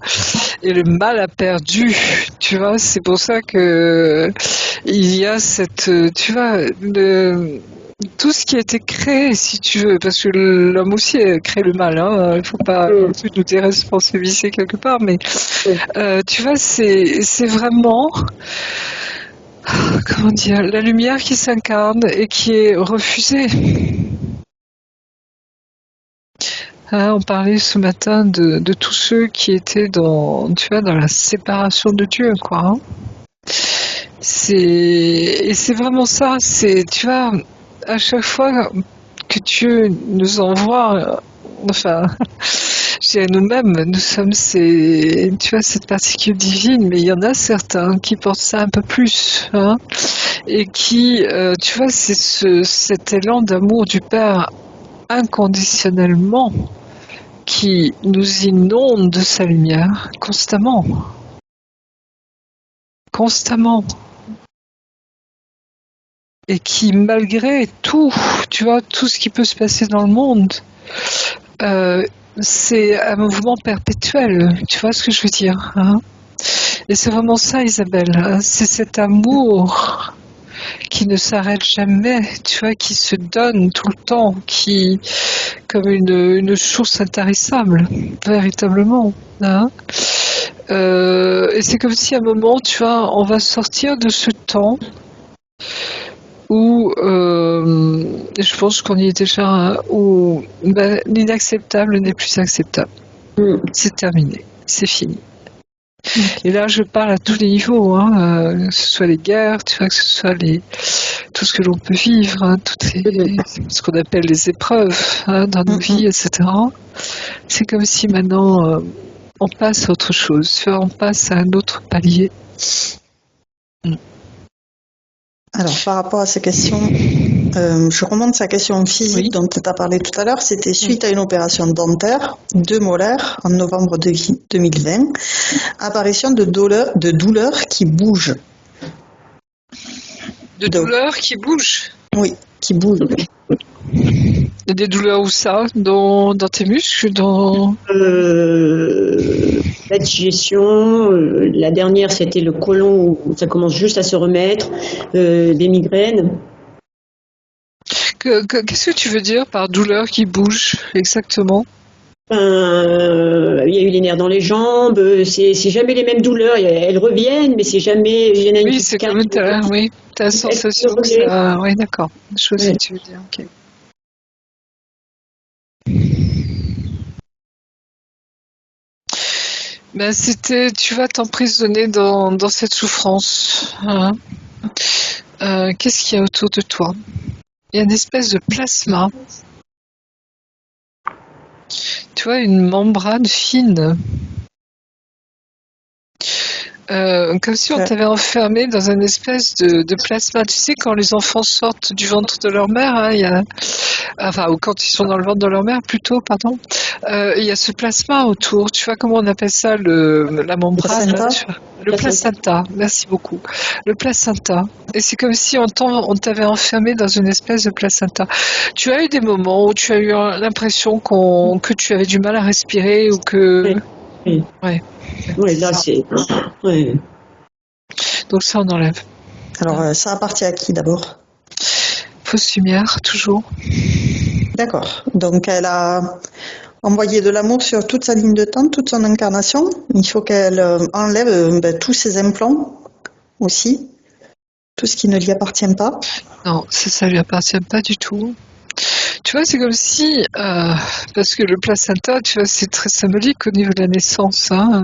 Et le mal a perdu. Tu vois, c'est pour ça que il y a cette, tu vois, tout ce qui a été créé, si tu veux, parce que l'homme aussi crée le mal, hein, il ne faut pas nous déresponsabiliser quelque part, mais tu vois, c'est vraiment, comment dire, la lumière qui s'incarne et qui est refusée. Hein, on parlait ce matin de tous ceux qui étaient dans la séparation de Dieu, quoi. Hein. Et c'est vraiment ça, tu vois, à chaque fois que Dieu nous envoie, enfin, je dirais nous-mêmes, nous sommes tu vois, cette particule divine, mais il y en a certains qui portent ça un peu plus, hein, et qui, tu vois, c'est cet élan d'amour du Père inconditionnellement qui nous inonde de sa lumière constamment. Constamment. Et qui, malgré tout, tu vois, tout ce qui peut se passer dans le monde, c'est un mouvement perpétuel, tu vois ce que je veux dire, hein? Et c'est vraiment ça, Isabelle, hein, c'est cet amour qui ne s'arrête jamais, tu vois, qui se donne tout le temps, qui comme une source intarissable, véritablement, hein. Et c'est comme si à un moment, tu vois, on va sortir de ce temps où je pense qu'on y est déjà, où l'inacceptable n'est plus acceptable. C'est terminé, c'est fini. Et là, je parle à tous les niveaux, hein, que ce soit les guerres, tu vois, que ce soit tout ce que l'on peut vivre, hein, ce qu'on appelle les épreuves, hein, dans nos vies, etc. C'est comme si maintenant on passe à autre chose, tu vois, on passe à un autre palier. Alors, par rapport à ces questions, je remonte sa question physique dont tu as parlé tout à l'heure. C'était suite à une opération dentaire, 2 molaires, en novembre 2020, apparition de douleurs qui bougent. Douleurs qui bougent? Oui, qui bougent. Des douleurs où ça? Dans tes muscles? La digestion, la dernière c'était le côlon où ça commence juste à se remettre, des migraines. Qu'est-ce que tu veux dire par douleur qui bouge exactement? Il y a eu les nerfs dans les jambes, c'est jamais les mêmes douleurs, elles reviennent, mais c'est jamais. Oui, c'est comme t'as la sensation que ça. Oui, d'accord. Je vois ce que tu veux dire. Ok. Ben, tu vas t'emprisonner dans cette souffrance, hein. Qu'est-ce qu'il y a autour de toi? Il y a une espèce de plasma. Tu vois, une membrane fine. Comme si on t'avait enfermé dans une espèce de plasma. Tu sais, quand les enfants sortent du ventre de leur mère, hein, ou quand ils sont dans le ventre de leur mère, plutôt, pardon, il y a ce plasma autour. Tu vois comment on appelle ça, la membrane? Le placenta. Merci beaucoup. Le placenta. Et c'est comme si on t'avait enfermé dans une espèce de placenta. Tu as eu des moments où tu as eu l'impression que tu avais du mal à respirer ou que... Oui. Ouais. Oui, là c'est. Ouais. Donc ça on enlève. Alors ça appartient à qui d'abord? Fausse lumière, toujours. D'accord. Donc elle a envoyé de l'amour sur toute sa ligne de temps, toute son incarnation. Il faut qu'elle enlève tous ses implants aussi, tout ce qui ne lui appartient pas. Non, ça lui appartient pas du tout. Tu vois, c'est comme si, parce que le placenta, tu vois, c'est très symbolique au niveau de la naissance, hein.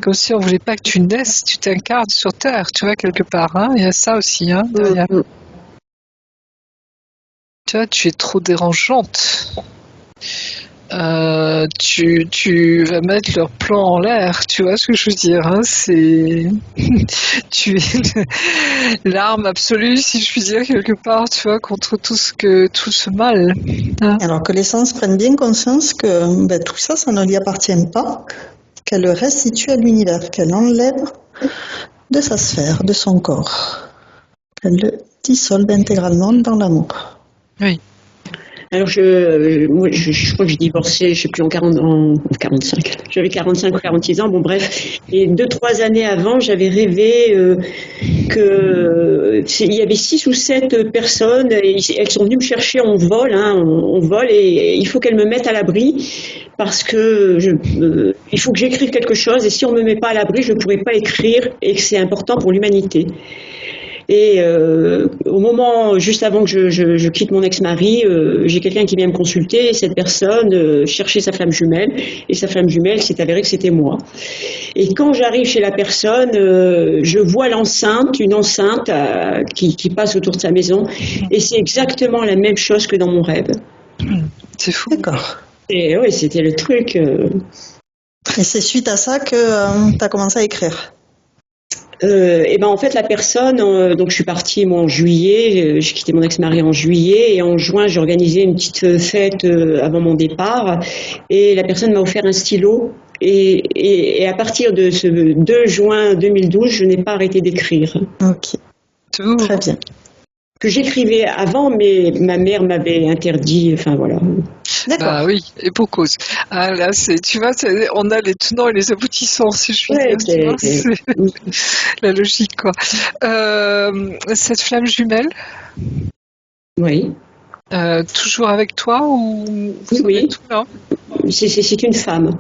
Comme si on voulait pas que tu naisses, tu t'incarnes sur Terre, tu vois, quelque part, hein. Il y a ça aussi, hein, derrière. Tu vois, tu es trop dérangeante. Tu vas mettre leur plan en l'air, tu vois ce que je veux dire, hein, tu es l'arme absolue, si je puis dire, quelque part, tu vois, contre tout ce mal, hein. Alors que l'essence prenne bien conscience que tout ça, ça ne lui appartient pas, qu'elle le restitue à l'univers, qu'elle enlève de sa sphère, de son corps, qu'elle le dissolve intégralement dans l'amour. Oui. Alors moi, je crois que j'ai divorcé, je sais plus, en 45. J'avais 45 ou 46 ans, bon bref. Et 2-3 années avant, j'avais rêvé il y avait 6 ou 7 personnes, et elles sont venues me chercher en vol, hein, on vole, et il faut qu'elles me mettent à l'abri, parce que il faut que j'écrive quelque chose, et si on me met pas à l'abri, je ne pourrai pas écrire, et que c'est important pour l'humanité. Et au moment, juste avant que je quitte mon ex-mari, j'ai quelqu'un qui vient me consulter, et cette personne cherchait sa flamme jumelle, et sa flamme jumelle s'est avéré que c'était moi. Et quand j'arrive chez la personne, je vois une enceinte qui passe autour de sa maison, et c'est exactement la même chose que dans mon rêve. C'est fou. D'accord. Et oui, c'était le truc. Et c'est suite à ça que tu as commencé à écrire. Et ben en fait la personne, donc je suis partie moi en juillet, j'ai quitté mon ex-mari en juillet et en juin j'ai organisé une petite fête avant mon départ et la personne m'a offert un stylo et à partir de ce 2 juin 2012 je n'ai pas arrêté d'écrire. Ok, très bien. Que j'écrivais avant mais ma mère m'avait interdit, enfin voilà. D'accord. Bah oui, et pour cause. Ah là, tu vois, on a les tenants et les aboutissants, si je puis Ouais, dire. Tu vois, c'est la logique, quoi. Cette flamme jumelle, oui. toujours avec toi ou vous Oui. tout là? C'est une femme.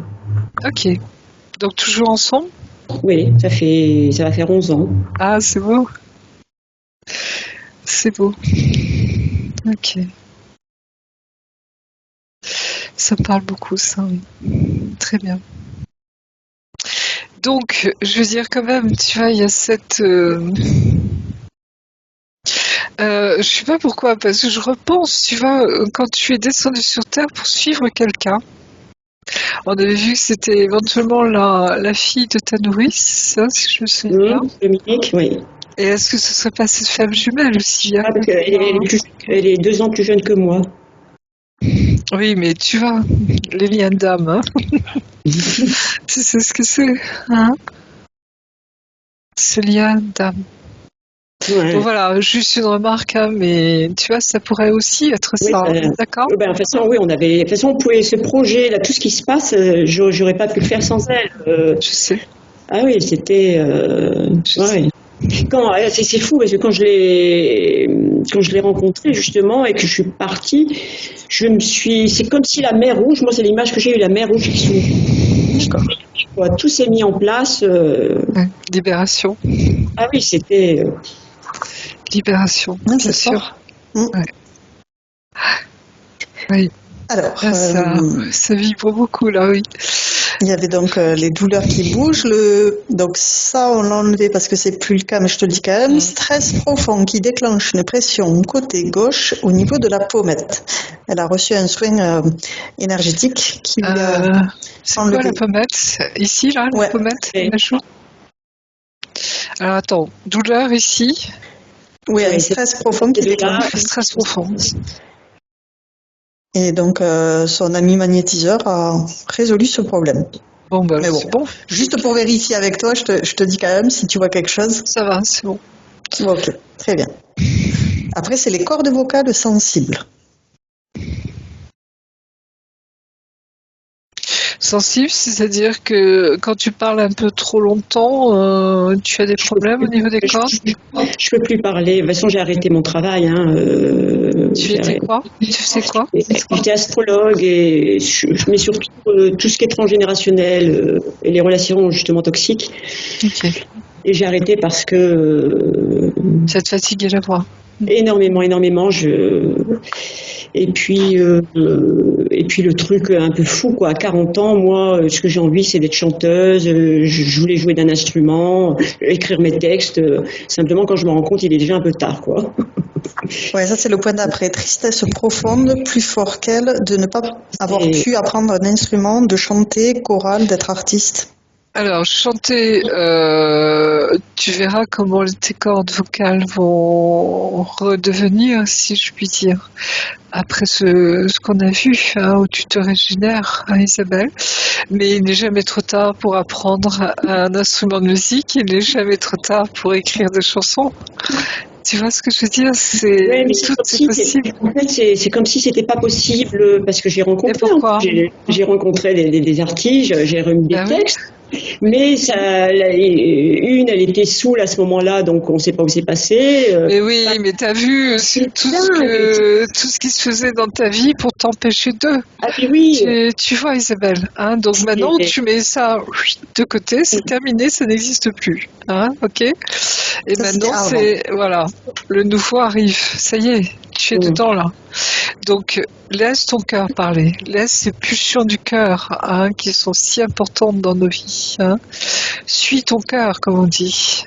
Ok. Donc toujours ensemble? Oui, ça va faire 11 ans. Ah, c'est beau. C'est beau. Ok. Ça me parle beaucoup, ça, oui. Très bien. Donc, je veux dire quand même, tu vois, il y a cette... je sais pas pourquoi, parce que je repense, tu vois, quand tu es descendu sur Terre pour suivre quelqu'un, on avait vu que c'était éventuellement la fille de ta nourrice, ça, si je me souviens bien. Dominique, oui. Et est-ce que ce serait pas cette femme jumelle aussi, hein? Parce elle est 2 ans plus jeune que moi. Oui, mais tu vois, les liens d'âme, hein. Tu sais ce que c'est, hein? Ces liens d'âme. Ouais. Donc voilà, juste une remarque, hein, mais tu vois, ça pourrait aussi être Oui, ça, d'accord? de toute façon, oui, de toute façon, on pouvait ce projet, là, tout ce qui se passe, j'aurais pas pu le faire sans elle. Je sais. Ah oui, c'était, ouais. C'est fou parce que quand je l'ai rencontrée justement et que je suis partie, c'est comme si la mer Rouge, moi c'est l'image que j'ai eu, la mer Rouge qui s'ouvre. Tout s'est mis en place. Ouais. Libération. Ah oui, c'était. Libération, Oui, bien c'est sûr. fort. Ouais. Oui. Alors, Là, ça vibre beaucoup, là, oui. il y avait donc les douleurs qui bougent. Donc ça, on l'a enlevé parce que c'est plus le cas, mais je te le dis quand même. Stress profond qui déclenche une pression côté gauche au niveau de la pommette. Elle a reçu un soin énergétique qui lui a c'est quoi enlevé. la pommette? Ici, là, la Ouais. pommette, Oui. la joue? Alors attends, douleur ici, Oui, un stress profond qui déclenche. stress profond. Et donc, son ami magnétiseur a résolu ce problème. Bon, bah, Mais bon, c'est bon. juste pour vérifier avec toi, je te dis quand même si tu vois quelque chose. Ça va, c'est bon. Ok, très bien. Après, c'est les cordes vocales sensibles. Sensible, c'est-à-dire que quand tu parles un peu trop longtemps, tu as des problèmes au niveau des cordes? Je peux plus parler. De toute façon, j'ai arrêté mon travail. Tu faisais quoi? J'étais astrologue et je mets surtout tout ce qui est transgénérationnel et les relations justement toxiques. Ok. Et j'ai arrêté parce que Ça te fatiguait la voix? énormément. Et puis le truc un peu fou, quoi. À 40 ans, moi, ce que j'ai envie, c'est d'être chanteuse. Je voulais jouer d'un instrument, écrire mes textes. Simplement, quand je me rends compte, il est déjà un peu tard, quoi. Ouais, ça c'est le point d'après. Tristesse profonde, plus fort qu'elle, de ne pas avoir pu apprendre un instrument, de chanter, chorale, d'être artiste. Alors, chanter, tu verras comment tes cordes vocales vont redevenir, si je puis dire, après ce qu'on a vu, hein, où tu te régénères, hein, Isabelle. Mais il n'est jamais trop tard pour apprendre un instrument de musique, il n'est jamais trop tard pour écrire des chansons. Tu vois ce que je veux dire? Tout est possible. En fait, c'est comme si c'était pas possible parce que j'ai rencontré. Et pourquoi? J'ai rencontré des artistes, j'ai remis des textes. Oui. Mais une, elle était saoule à ce moment-là, donc on ne sait pas où c'est passé. Mais oui, mais t'as vu tout ce qui se faisait dans ta vie pour t'empêcher d'eux. Ah oui. Tu vois, Isabelle. Hein, donc maintenant, tu mets ça de côté, c'est terminé, ça n'existe plus. Hein, ok. Et maintenant, voilà, le nouveau arrive. Ça y est, tu es dedans là. Donc laisse ton cœur parler, laisse ces pulsions du cœur qui sont si importantes dans nos vies. Suis ton cœur, comme on dit.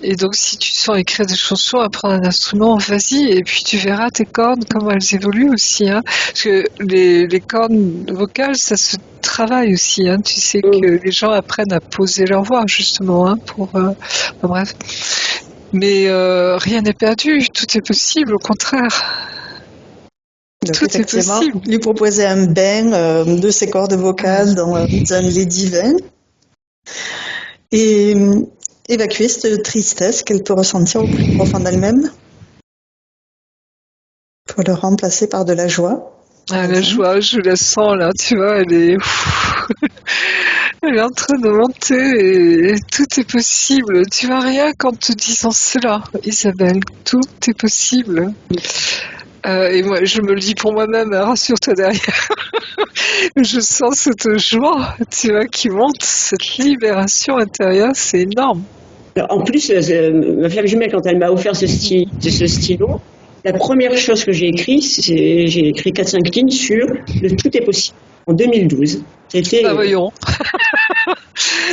Et donc si tu te sens écrire des chansons, apprendre un instrument, vas-y, et puis tu verras tes cordes, comment elles évoluent aussi. Parce que les cordes vocales, ça se travaille aussi. Tu sais que les gens apprennent à poser leur voix, justement, bref. Mais rien n'est perdu, tout est possible, au contraire. Donc, tout est possible. Lui proposer un bain de ses cordes vocales dans un lait divin et évacuer cette tristesse qu'elle peut ressentir au plus profond d'elle-même pour le remplacer par de la joie. La joie, je la sens là, tu vois, elle est en train de monter et tout est possible. Tu vois, rien qu'en te disant cela, Isabelle, tout est possible. Et moi, je me le dis pour moi-même, rassure-toi derrière. Je sens cette joie, tu vois, qui monte, cette libération intérieure, c'est énorme. En plus, ma femme jumelle, quand elle m'a offert ce stylo, la première chose que j'ai écrit, j'ai écrit 4-5 lignes sur le tout est possible, en 2012. Voyons.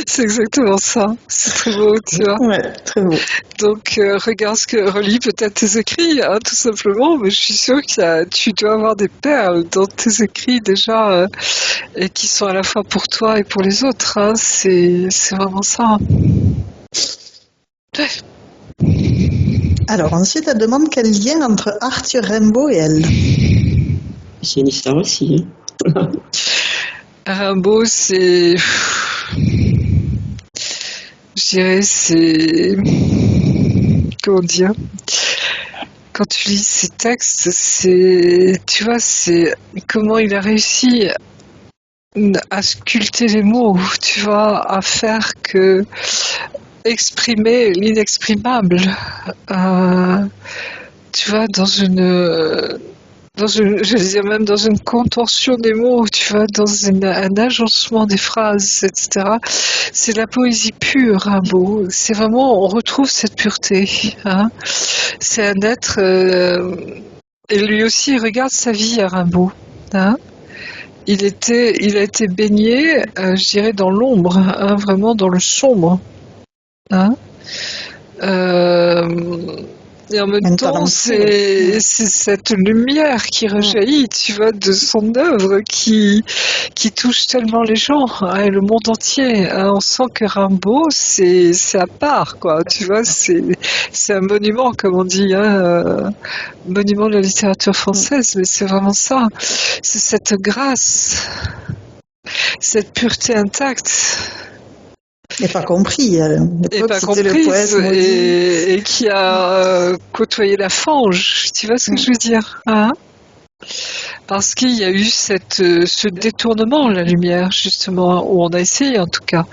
C'est exactement ça. C'est très beau, tu vois. Ouais, très beau. Donc, relis peut-être tes écrits, tout simplement, mais je suis sûre que tu dois avoir des perles dans tes écrits déjà, et qui sont à la fois pour toi et pour les autres. C'est vraiment ça. Alors, ensuite, elle demande quel lien entre Arthur Rimbaud et elle. C'est une histoire aussi. Rimbaud, c'est... Je dirais, c'est... Comment dire ? Quand tu lis ces textes, tu vois, c'est comment il a réussi à sculpter les mots, tu vois, à faire que... exprimer l'inexprimable, tu vois, j'allais dire même dans une contorsion des mots, tu vois, dans un agencement des phrases, etc. C'est la poésie pure, Rimbaud. C'est vraiment, on retrouve cette pureté. C'est un être, et lui aussi, regarde sa vie à Rimbaud. Il a été baigné, je dirais, dans l'ombre, vraiment dans le sombre. Et en même temps, c'est cette lumière qui rejaillit, tu vois, de son œuvre qui touche tellement les gens, et le monde entier. On sent que Rimbaud, c'est à part, quoi. Tu vois, c'est un monument, comme on dit, monument de la littérature française, mais c'est vraiment ça. C'est cette grâce, cette pureté intacte. Et pas compris. Et pas comprise, et qui a côtoyé la fange, tu vois ce que je veux dire, Parce qu'il y a eu ce détournement, la lumière, justement, où on a essayé en tout cas.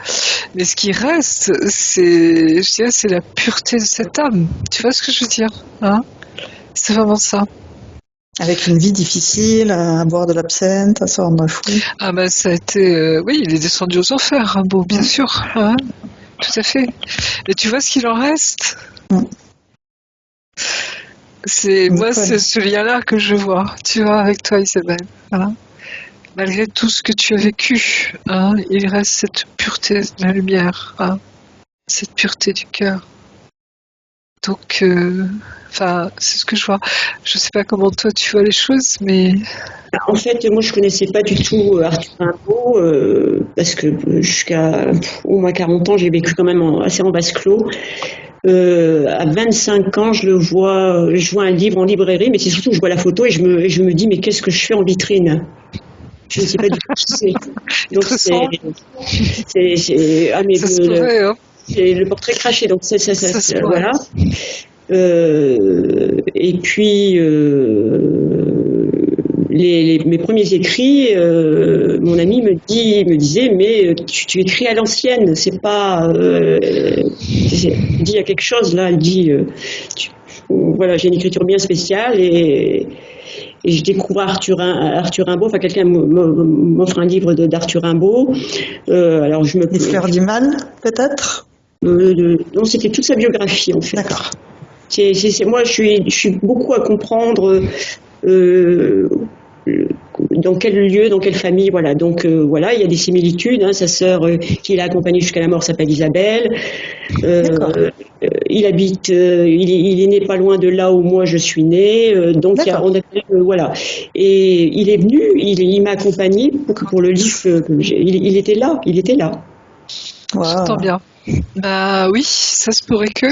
Mais ce qui reste, c'est la pureté de cette âme. Tu vois ce que je veux dire, C'est vraiment ça. Avec une vie difficile, à boire de l'absinthe, à se rendre fou. Ah ben ça a été... oui, il est descendu aux enfers, Rimbaud, bien sûr. Tout à fait. Et tu vois ce qu'il en reste C'est ce lien-là que je vois, tu vois, avec toi, Isabelle. Malgré tout ce que tu as vécu, il reste cette pureté de la lumière, cette pureté du cœur. Donc... c'est ce que je vois. Je sais pas comment toi tu vois les choses, mais... En fait, moi je connaissais pas du tout Arthur Rimbaud, parce que jusqu'à au moins 40 ans, j'ai vécu quand même assez en vase clos. À 25 ans, je vois un livre en librairie, mais c'est surtout que je vois la photo et je me dis, mais qu'est-ce que je fais en vitrine ? Je ne sais pas du tout ce que c'est. Donc c'est le portrait craché, donc ça voilà. Et puis mes premiers écrits, mon ami me disait, mais tu écris à l'ancienne, c'est pas elle dit il y a quelque chose là, elle dit voilà, j'ai une écriture bien spéciale et je découvre Arthur Rimbaud, enfin quelqu'un m'offre un livre d'Arthur Rimbaud, alors je me... Les fleurs du mal, peut-être non, c'était toute sa biographie en fait. D'accord. Moi, je suis beaucoup à comprendre dans quel lieu, dans quelle famille, voilà. Donc voilà, il y a des similitudes. Hein. Sa sœur qui l'a accompagnée jusqu'à la mort s'appelle Isabelle. D'accord. Il habite, il est né pas loin de là où moi je suis née. Donc D'accord. voilà. Et il est venu, il m'a accompagné pour le livre. Il était là, il était là. J'entends Wow. bien. Bah oui, ça se pourrait que.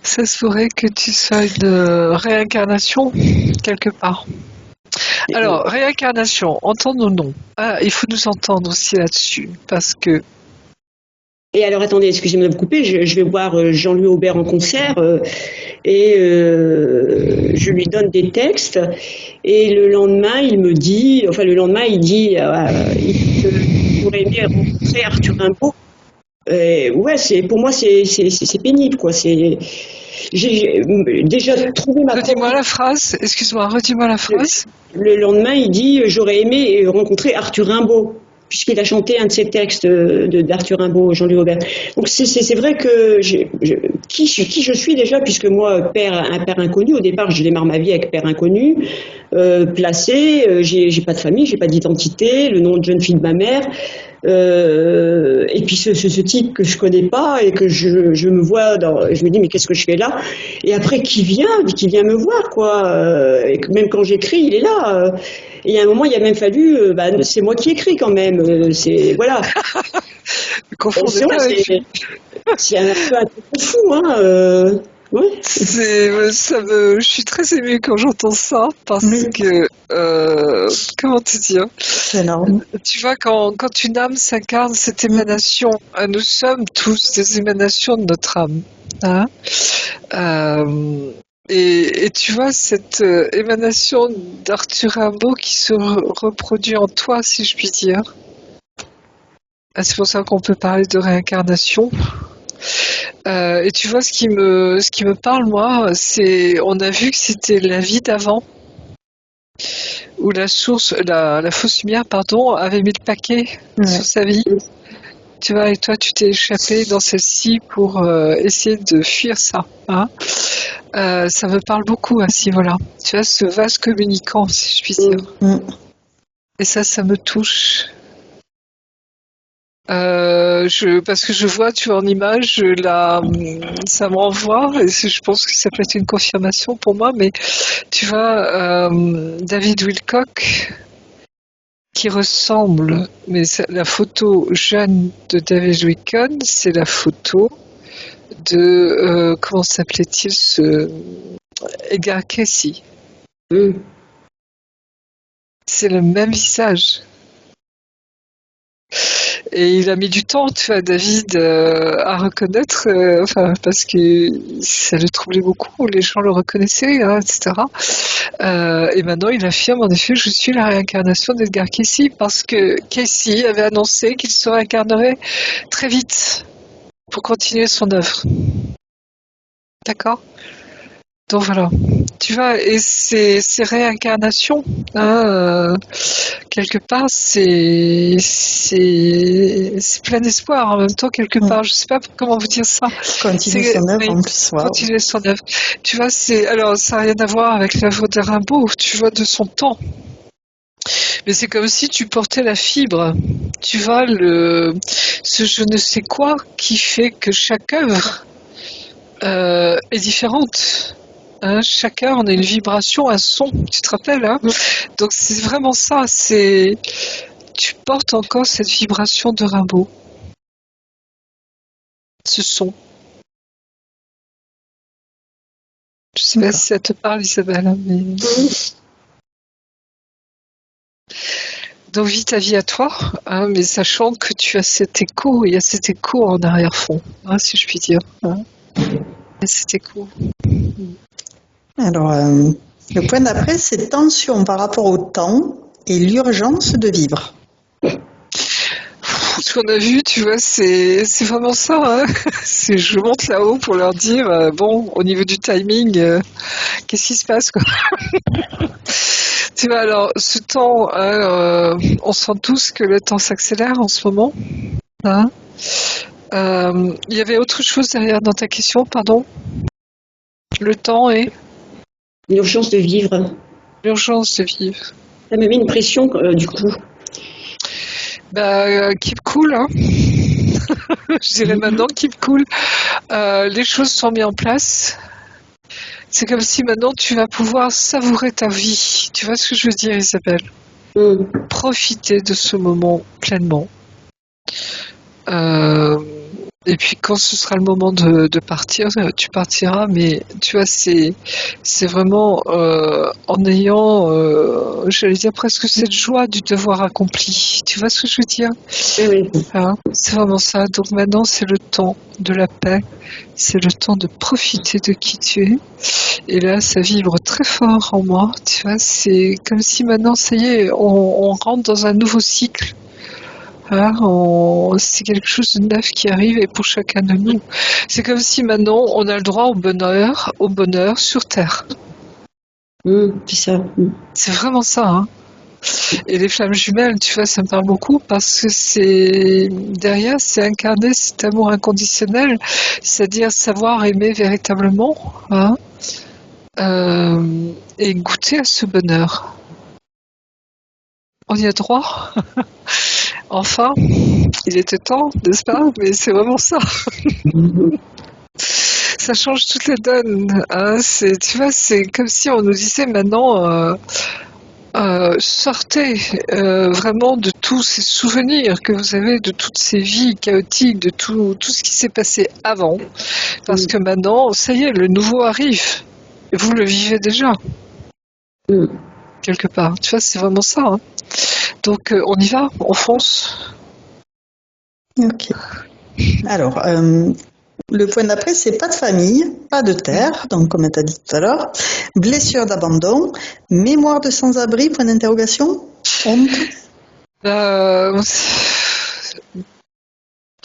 Ça se pourrait que tu sois une réincarnation quelque part. Alors, réincarnation, entendons-nous. Ah, il faut nous entendre aussi là-dessus, parce que... Et alors attendez, excusez-moi de vous couper, je vais voir Jean-Louis Aubert en concert et je lui donne des textes et le lendemain il dit il aurait aimé rencontrer Arthur Rimbaud. Ouais, pour moi c'est pénible quoi. J'ai déjà trouvé ma Redis-moi la phrase, excuse-moi, redis-moi la phrase. Le lendemain, il dit j'aurais aimé rencontrer Arthur Rimbaud, puisqu'il a chanté un de ses textes d'Arthur Rimbaud, Jean-Louis Aubert. Donc c'est vrai que qui je suis déjà, puisque moi, un père inconnu, au départ, je démarre ma vie avec père inconnu, placé, j'ai pas de famille, j'ai pas d'identité, le nom de jeune fille de ma mère. Et puis ce type que je connais pas et que je me vois je me dis mais qu'est-ce que je fais là, et après qui vient me voir quoi, et que même quand j'écris il est là, et il y a un moment il a même fallu c'est moi qui écris quand même, c'est voilà. Confondez pas avec... C'est un peu fou ouais. Je suis très émue quand j'entends ça parce que comment te dire, c'est énorme. Tu vois, quand une âme s'incarne, cette émanation, nous sommes tous des émanations de notre âme, hein. Et tu vois cette émanation d'Arthur Rimbaud qui se reproduit en toi, si je puis dire. C'est pour ça qu'on peut parler de réincarnation. Et tu vois, ce qui me parle, moi, c'est, on a vu que c'était la vie d'avant, où la fausse lumière, pardon, avait mis le paquet sur sa vie. Tu vois, et toi, tu t'es échappé dans celle-ci pour essayer de fuir ça. Hein. Ça me parle beaucoup à ce niveau-là. Tu vois, ce vase communicant, si je puis dire. Et ça me touche. Parce que je vois, tu vois, en image, ça me renvoie, et je pense que ça peut être une confirmation pour moi, mais tu vois, David Wilcock, qui ressemble, mais la photo jeune de David Wilcock, c'est la photo de, comment s'appelait-il, Edgar Cayce. C'est le même visage. Et il a mis du temps, tu vois, David, à reconnaître, parce que ça le troublait beaucoup, les gens le reconnaissaient, hein, etc. Et maintenant, il affirme en effet, je suis la réincarnation d'Edgar Cayce, parce que Cayce avait annoncé qu'il se réincarnerait très vite pour continuer son œuvre. D'accord ? Donc voilà, tu vois, et ces réincarnations, hein, quelque part, c'est plein d'espoir en même temps, quelque part. Je sais pas comment vous dire ça. Continuer son œuvre en plus. Wow. Continuer son œuvre. Tu vois, alors ça n'a rien à voir avec l'œuvre de Rimbaud, tu vois, de son temps. Mais c'est comme si tu portais la fibre, tu vois, ce je ne sais quoi qui fait que chaque œuvre est différente. Hein, chacun, on a une vibration, un son, tu te rappelles, hein. Donc c'est vraiment ça, tu portes encore cette vibration de Rimbaud, ce son. Je sais pas si ça te parle, Isabelle, mais... Donc vis ta vie à toi, hein, mais sachant que tu as cet écho, il y a cet écho en arrière-fond, hein, si je puis dire. Hein. Il y a cet écho. Alors, le point d'après, c'est tension par rapport au temps et l'urgence de vivre. Ce qu'on a vu, tu vois, c'est vraiment ça. Hein. Je monte là-haut pour leur dire, bon, au niveau du timing, qu'est-ce qui se passe, quoi. Tu vois, alors, ce temps, on sent tous que le temps s'accélère en ce moment. Hein. Il y avait autre chose derrière dans ta question, pardon. Le temps et L'urgence de vivre. l'urgence de vivre. Ça m'a mis une pression, du coup. Keep cool, hein. Je dirais maintenant keep cool. Les choses sont mises en place. C'est comme si maintenant tu vas pouvoir savourer ta vie. Tu vois ce que je veux dire, Isabelle? Profiter de ce moment pleinement. Et puis quand ce sera le moment de partir, tu partiras, mais tu vois, c'est vraiment en ayant, j'allais dire presque cette joie du devoir accompli. Tu vois ce que je veux dire? Oui. Hein, c'est vraiment ça. Donc maintenant, c'est le temps de la paix, c'est le temps de profiter de qui tu es. Et là, ça vibre très fort en moi. Tu vois, c'est comme si maintenant, ça y est, on rentre dans un nouveau cycle. Hein, c'est quelque chose de neuf qui arrive et pour chacun de nous. C'est comme si maintenant on a le droit au bonheur sur Terre. C'est ça. C'est vraiment ça. Hein. Et les flammes jumelles, tu vois, ça me parle beaucoup parce que c'est derrière, c'est incarner cet amour inconditionnel, c'est-à-dire savoir aimer véritablement, hein, et goûter à ce bonheur. On y a droit. Enfin, il était temps, n'est-ce pas? Mais c'est vraiment ça. Ça change toutes les donnes. Hein. Tu vois, c'est comme si on nous disait maintenant, sortez vraiment de tous ces souvenirs que vous avez, de toutes ces vies chaotiques, de tout ce qui s'est passé avant. Parce que maintenant, ça y est, le nouveau arrive. Et vous le vivez déjà. Quelque part. Tu vois, c'est vraiment ça. Hein. Donc, on y va, on fonce. Ok. Alors, le point d'après, c'est pas de famille, pas de terre, donc comme tu as dit tout à l'heure, blessure d'abandon, mémoire de sans-abri, point d'interrogation, honte.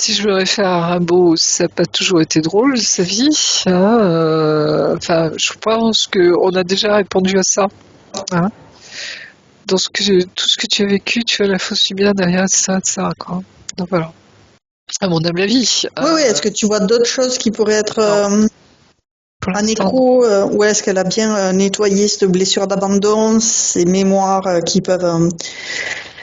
Si je me réfère à Rimbaud, ça n'a pas toujours été drôle, sa vie. Hein, je pense qu'on a déjà répondu à ça. Hein. Dans tout ce que tu as vécu, tu as la fausse lumière derrière ça, quoi. Donc voilà. À mon humble avis. Oui, est-ce que tu vois d'autres choses qui pourraient être en écho, ou est-ce qu'elle a bien nettoyé cette blessure d'abandon, ces mémoires qui peuvent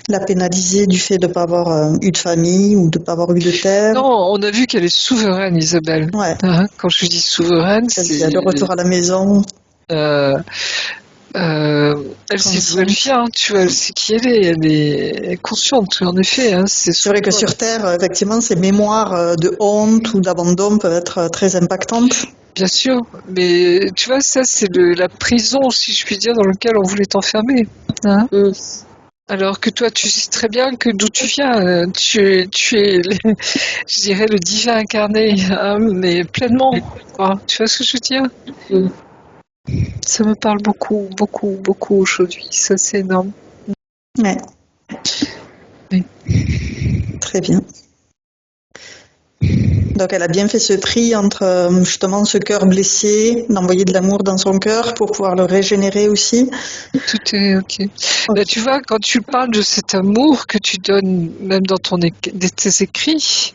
la pénaliser du fait de ne pas avoir eu de famille ou de ne pas avoir eu de terre? Non, on a vu qu'elle est souveraine, Isabelle. Ouais. Hein, quand je dis souveraine, c'est le retour à la maison. Elle sait d'où elle vient, tu vois, elle sait qui elle est consciente, en effet. Hein, c'est vrai que sur Terre, effectivement, ces mémoires de honte ou d'abandon peuvent être très impactantes. Bien sûr, mais tu vois, ça c'est la prison, si je puis dire, dans laquelle on voulait t'enfermer. Hein. Alors que toi, tu sais très bien que d'où tu viens, tu es, je dirais, le divin incarné, hein, mais pleinement. Quoi. Tu vois ce que je veux dire? Ça me parle beaucoup, beaucoup, beaucoup aujourd'hui. Ça, c'est énorme. Ouais. Oui. Très bien. Donc, elle a bien fait ce tri entre justement ce cœur blessé, d'envoyer de l'amour dans son cœur pour pouvoir le régénérer aussi. Tout est ok. Bah, tu vois, quand tu parles de cet amour que tu donnes, même dans tes écrits,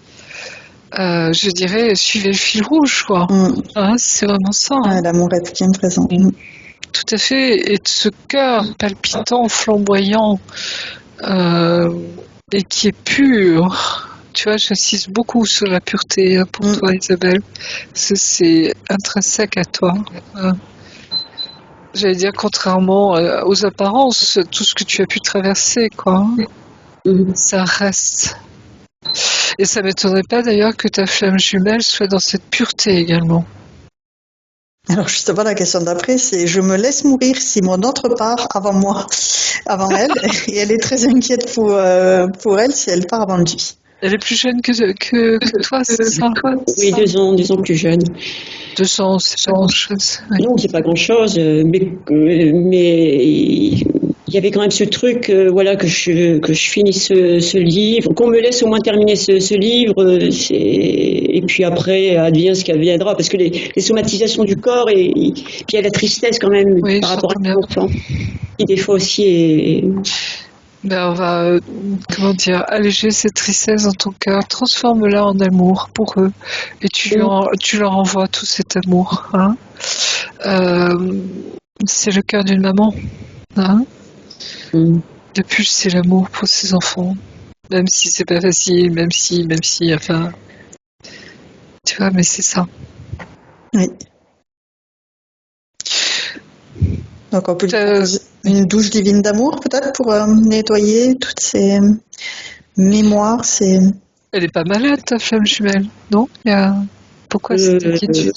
je dirais, suivez le fil rouge, quoi. Hein, c'est vraiment ça. Hein. L'amour est bien présent. Tout à fait. Et de ce cœur palpitant, flamboyant, et qui est pur. Tu vois, j'insiste beaucoup sur la pureté pour toi, Isabelle. C'est intrinsèque à toi. J'allais dire, contrairement aux apparences, tout ce que tu as pu traverser, quoi. Ça reste. Et ça m'étonnerait pas d'ailleurs que ta flamme jumelle soit dans cette pureté également. Alors justement, la question d'après, c'est je me laisse mourir si mon autre part avant elle, et elle est très inquiète pour elle si elle part avant lui. Elle est plus jeune que toi, c'est ça? Oui, 2 ans plus jeune. 2 ans, c'est pas grand-chose. Ouais. Non, c'est pas grand-chose, mais il y avait quand même ce truc, voilà, que je finisse ce livre, qu'on me laisse au moins terminer ce livre, et puis après, advient ce qui adviendra, parce que les somatisations du corps, et puis il y a la tristesse quand même, par rapport à l'enfant, qui des fois aussi est... Ben, on va, comment dire, alléger cette tristesse dans ton cœur, transforme-la en amour pour eux, et tu leur envoies tout cet amour. Hein. Euh, c'est le cœur d'une maman. Hein. De plus, c'est l'amour pour ses enfants, même si c'est pas facile, même si, enfin, tu vois, mais c'est ça. Oui. Donc on peut lui proposer une douche divine d'amour peut-être pour nettoyer toutes ces mémoires. Elle est pas malade ta flamme jumelle, non? Pourquoi cette inquiétude?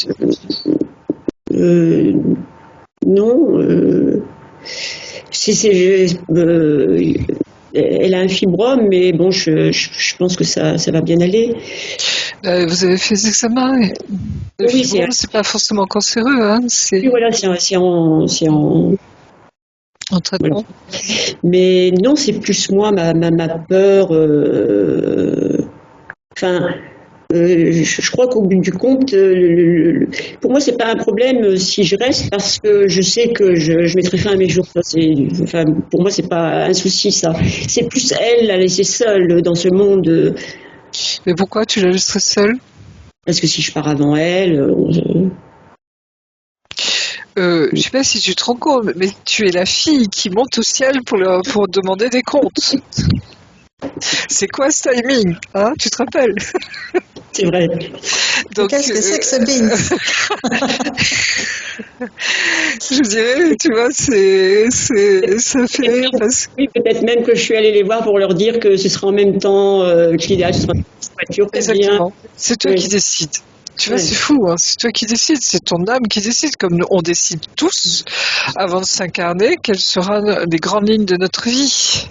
Non. Elle a un fibrome, mais bon, je pense que ça va bien aller. Vous avez fait des examens. Le fibrome, c'est pas forcément cancéreux, hein. Oui, voilà, c'est en traitement. Voilà. Mais non, c'est plus moi, ma peur. Je crois qu'au bout du compte, pour moi, c'est pas un problème si je reste parce que je sais que je mettrai fin à mes jours. Pour moi, c'est pas un souci, ça. C'est plus elle, la laisser seule dans ce monde. Mais pourquoi tu la laisserais seule? Parce que si je pars avant elle. Je sais pas si tu te rends compte, mais tu es la fille qui monte au ciel pour demander des comptes. C'est quoi ce timing, hein? Tu te rappelles? C'est vrai. Donc, qu'est-ce que c'est que ce bing? Je dirais, tu vois, ça fait rire parce que... Oui, peut-être même que je suis allée les voir pour leur dire que ce sera en même temps que l'idéal, ce sera une voiture. Exactement. C'est toi qui décides. Tu vois, c'est fou, hein. C'est toi qui décides, c'est ton âme qui décide, comme on décide tous, avant de s'incarner, quelles seront les grandes lignes de notre vie.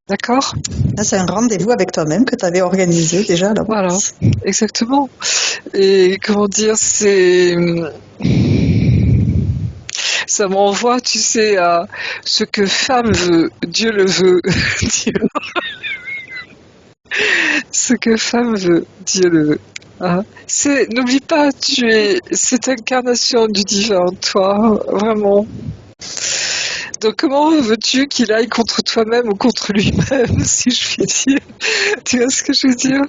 D'accord? Là, c'est un rendez-vous avec toi-même que tu avais organisé déjà. Là. Voilà, exactement. Et comment dire, ça m'envoie, tu sais, à ce que femme veut, Dieu le veut. Ce que femme veut, Dieu le veut. Hein? N'oublie pas, tu es cette incarnation du divin en toi, vraiment. Donc comment veux-tu qu'il aille contre toi-même ou contre lui-même, si je puis dire? Tu vois ce que je veux dire?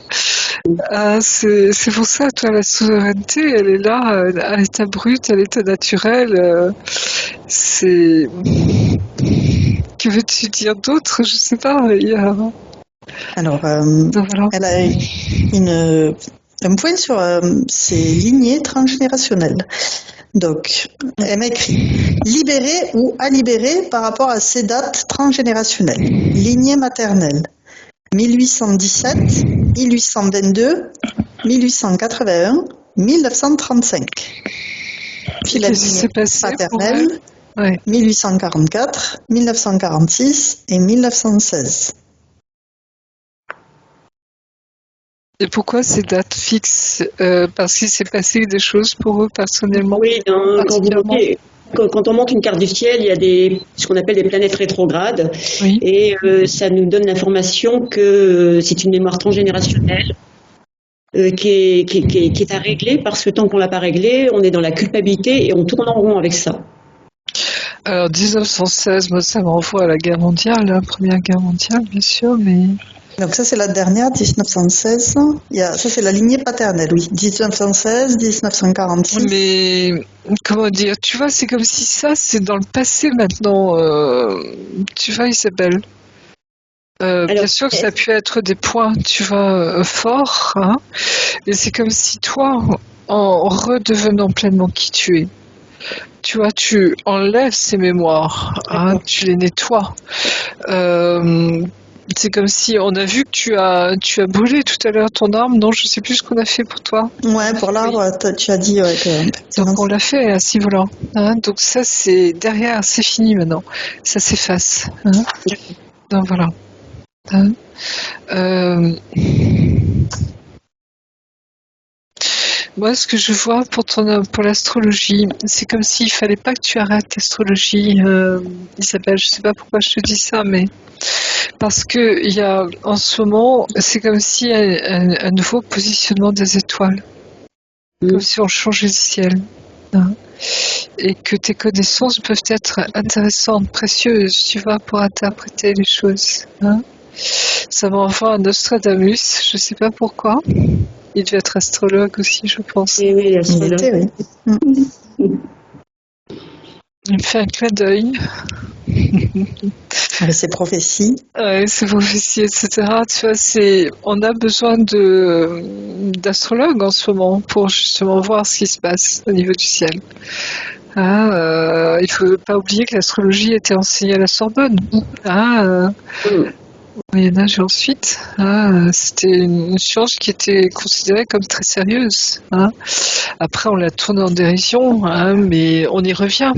C'est pour ça, toi, la souveraineté, elle est là, à l'état brut, à l'état naturel. Que veux-tu dire d'autre? Je sais pas. Alors, voilà. elle a un point sur ses lignées transgénérationnelles. Donc, elle m'a écrit « Libéré ou à libérer par rapport à ces dates transgénérationnelles. Lignée maternelle. 1817, 1822, 1881, 1935. Puis la lignée paternelle, 1844, 1946 et 1916. Et pourquoi ces dates fixes? Parce qu'il s'est passé des choses pour eux personnellement? Oui, quand on monte une carte du ciel, il y a ce qu'on appelle des planètes rétrogrades. Oui. Et ça nous donne l'information que c'est une mémoire transgénérationnelle qui est à régler, parce que tant qu'on ne l'a pas réglée, on est dans la culpabilité et on tourne en rond avec ça. Alors 1916, moi, ça m'envoie à la guerre mondiale, la première guerre mondiale, bien sûr, mais... Donc ça c'est la dernière, 1916. Ça c'est la lignée paternelle, oui. 1916, 1946. Mais comment dire, tu vois, c'est comme si ça, c'est dans le passé maintenant. Tu vois, Isabelle. Bien sûr que ça a pu être des points, tu vois, forts. Hein, mais c'est comme si toi, en redevenant pleinement qui tu es, tu vois, tu enlèves ces mémoires, hein, tu les nettoies. C'est comme si on a vu que tu as brûlé tout à l'heure ton arme. Non, je sais plus ce qu'on a fait pour toi. Ouais, pour l'arbre, tu as dit que... Donc on l'a fait à si volant. Hein, donc ça c'est derrière, c'est fini maintenant. Ça s'efface. Hein. Donc voilà. Hein. Moi, ce que je vois pour l'astrologie, c'est comme s'il fallait pas que tu arrêtes l'astrologie, Isabelle. Je sais pas pourquoi je te dis ça, mais parce que il y a en ce moment, c'est comme si un nouveau positionnement des étoiles, comme si on changeait de ciel. hein, et que tes connaissances peuvent être intéressantes, précieuses, tu vois, pour interpréter les choses. Hein. Ça m'envoie à Nostradamus, je sais pas pourquoi. Il devait être astrologue aussi, je pense. Oui, Il astrologue. était, oui. Il me fait un clin d'œil. Avec ses prophéties. Ouais, ses prophéties, etc. Tu vois, on a besoin d'astrologues en ce moment pour justement voir ce qui se passe au niveau du ciel. Hein, il faut pas oublier que l'astrologie était enseignée à la Sorbonne. Hein, au Moyen-Âge et ensuite, c'était une science qui était considérée comme très sérieuse. Hein. Après, on l'a tournée en dérision, hein, mais on y revient.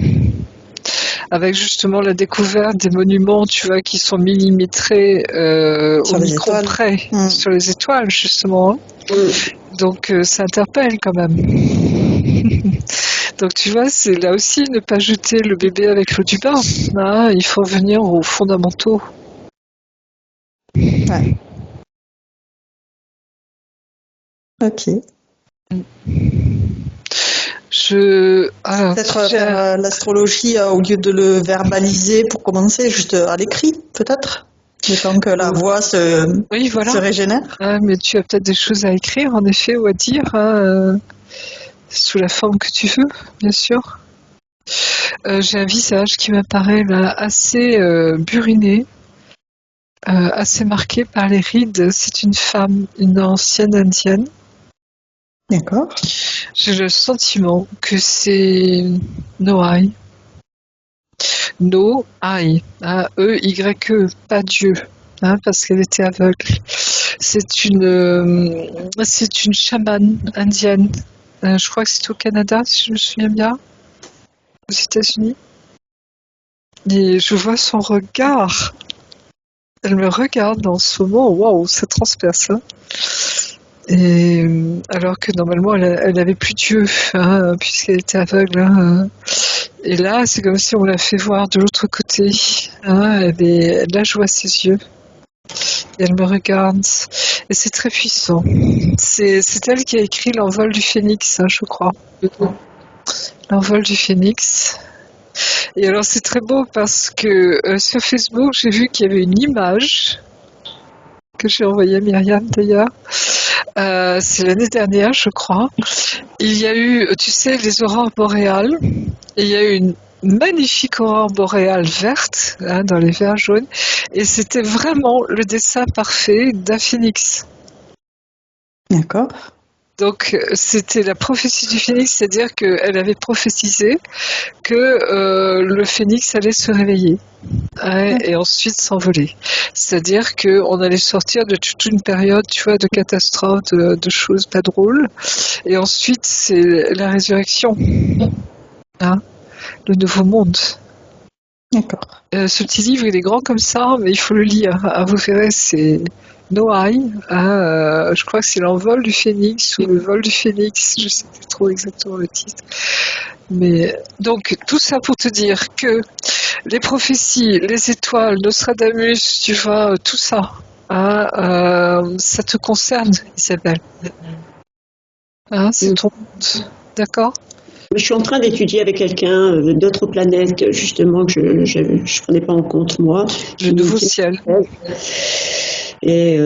Avec justement la découverte des monuments, tu vois, qui sont millimétrés Sur au les micron étoiles. près, sur les étoiles, justement. Hein. Donc, ça interpelle quand même. Donc, tu vois, c'est là aussi ne pas jeter le bébé avec l'eau du bain. Hein, il faut revenir aux fondamentaux. Ouais. Ok. Peut-être faire l'astrologie au lieu de le verbaliser pour commencer, juste à l'écrit, peut-être, le temps que la voix se régénère. Mais tu as peut-être des choses à écrire, en effet, ou à dire, sous la forme que tu veux, bien sûr. J'ai un visage qui m'apparaît là assez buriné, assez marqué par les rides. C'est une femme, une ancienne indienne. D'accord. J'ai le sentiment que c'est Noailles. Noailles, E-Y-E, pas Dieu, parce qu'elle était aveugle. C'est une chamane indienne. Je crois que c'est au Canada, si je me souviens bien, aux États-Unis. Et je vois son regard. Elle me regarde en ce moment. Waouh, ça transperce. Hein. Et alors que normalement, elle n'avait plus Dieu, puisqu'elle était aveugle. Hein. Et là, c'est comme si on l'a fait voir de l'autre côté. Là, je vois ses yeux. Et elle me regarde. Et c'est très puissant. C'est elle qui a écrit L'envol du phénix, je crois. L'envol du phénix. Et alors, c'est très beau parce que sur Facebook, j'ai vu qu'il y avait une image que j'ai envoyée à Myriam d'ailleurs. C'est l'année dernière, je crois. Il y a eu, tu sais, les aurores boréales. Et il y a eu une magnifique aurore boréale verte, dans les verts jaunes. Et c'était vraiment le dessin parfait d'un phénix. D'accord. Donc, c'était la prophétie du phénix, c'est-à-dire qu'elle avait prophétisé que le phénix allait se réveiller et ensuite s'envoler. C'est-à-dire qu'on allait sortir de toute une période, tu vois, de catastrophes, de choses pas drôles. Et ensuite, c'est la résurrection, le nouveau monde. D'accord. Ce petit livre, il est grand comme ça, mais il faut le lire. Vous verrez, c'est Noailles. Je crois que c'est l'envol du phénix ou le vol du phénix. Je ne sais plus trop exactement le titre. Mais donc tout ça pour te dire que les prophéties, les étoiles, Nostradamus, tu vois, tout ça, ça te concerne, Isabelle. C'est ton monde, d'accord? Je suis en train d'étudier avec quelqu'un d'autres planètes, justement, que je ne prenais pas en compte, moi. Le nouveau ciel. Et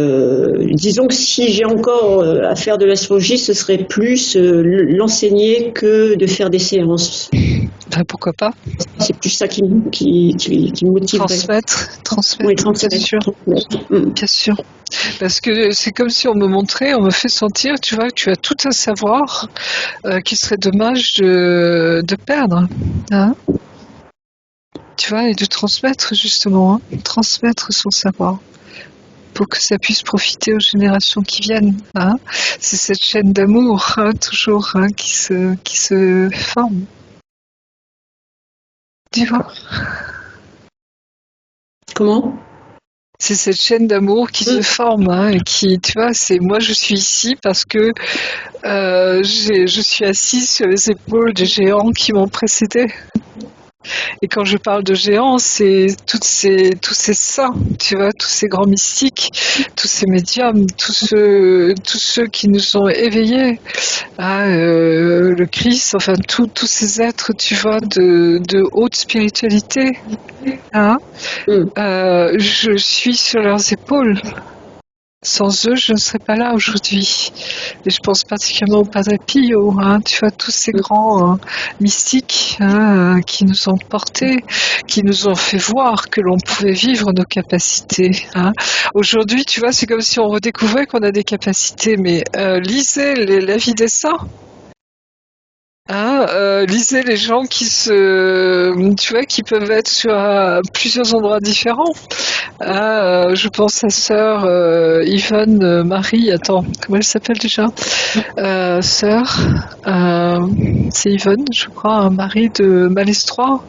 disons que si j'ai encore à faire de l'astrologie, ce serait plus l'enseigner que de faire des séances. Pourquoi pas? C'est plus ça qui me motiverait. Transmettre, oui, bien sûr. Bien sûr. Parce que c'est comme si on me montrait, on me fait sentir, tu vois, que tu as tout un savoir qu'il serait dommage de perdre. Tu vois, et de transmettre justement, transmettre son savoir pour que ça puisse profiter aux générations qui viennent. C'est cette chaîne d'amour, toujours, qui se forme. Tu vois? Comment? C'est cette chaîne d'amour qui se forme, et qui, tu vois, c'est moi je suis ici parce que je suis assise sur les épaules des géants qui m'ont précédée. Et quand je parle de géants, c'est tous ces saints, tu vois, tous ces grands mystiques, tous ces médiums, tous ceux qui nous ont éveillés à le Christ, enfin tous ces êtres, tu vois, de haute spiritualité. Hein. Je suis sur leurs épaules. Sans eux, je ne serais pas là aujourd'hui. Et je pense particulièrement au Padre Pio, hein, tu vois, tous ces grands mystiques qui nous ont portés, qui nous ont fait voir que l'on pouvait vivre nos capacités. Hein. Aujourd'hui, tu vois, c'est comme si on redécouvrait qu'on a des capacités, mais lisez la vie des saints. Hein, lisez les gens tu vois, qui peuvent être sur plusieurs endroits différents. Je pense à sœur Yvonne Marie, attends, comment elle s'appelle déjà? Sœur, c'est Yvonne, je crois, Marie de Malestroit.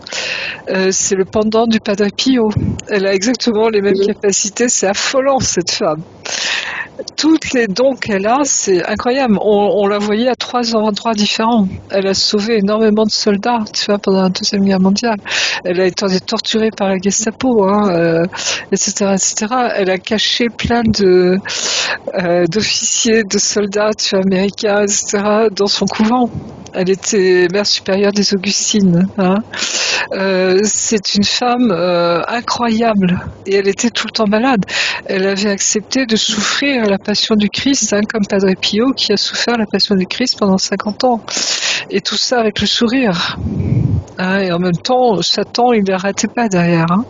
C'est le pendant du Padre Pio. Elle a exactement les mêmes capacités, c'est affolant cette femme. Toutes les dons qu'elle a, c'est incroyable. On l'a voyait à 3 endroits différents. Elle a sauvé énormément de soldats, tu vois, pendant la Deuxième Guerre mondiale. Elle a été torturée par la Gestapo, etc., etc. Elle a caché plein d'officiers, de soldats, tu vois, américains, etc., dans son couvent. Elle était mère supérieure des Augustines. Hein. C'est une femme incroyable et elle était tout le temps malade. Elle avait accepté de souffrir la passion du Christ, hein, comme Padre Pio qui a souffert la passion du Christ pendant 50 ans. Et tout ça avec le sourire. Hein, et en même temps, Satan, il ne l'arrêtait pas derrière. Hein.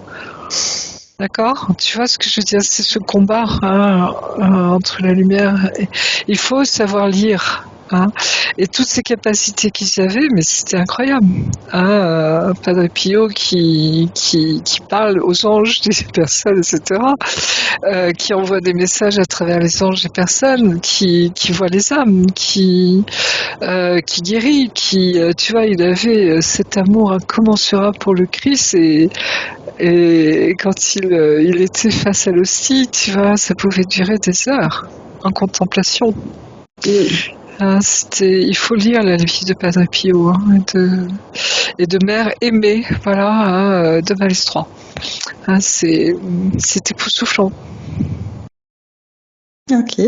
D'accord ? Tu vois ce que je veux dire ? C'est ce combat entre la lumière. Il faut savoir lire. Hein. Et toutes ces capacités qu'ils avaient, mais c'était incroyable. Hein, Padre Pio qui parle aux anges des personnes, etc. Qui envoie des messages à travers les anges des personnes, qui voit les âmes, qui guérit, tu vois, il avait cet amour incommensurable pour le Christ et quand il était face à l'hostie, tu vois, ça pouvait durer des heures en contemplation. Il faut lire la vie de Padre Pio et de mère aimée, voilà, de Malestroit. Hein, c'est époustouflant. Ok.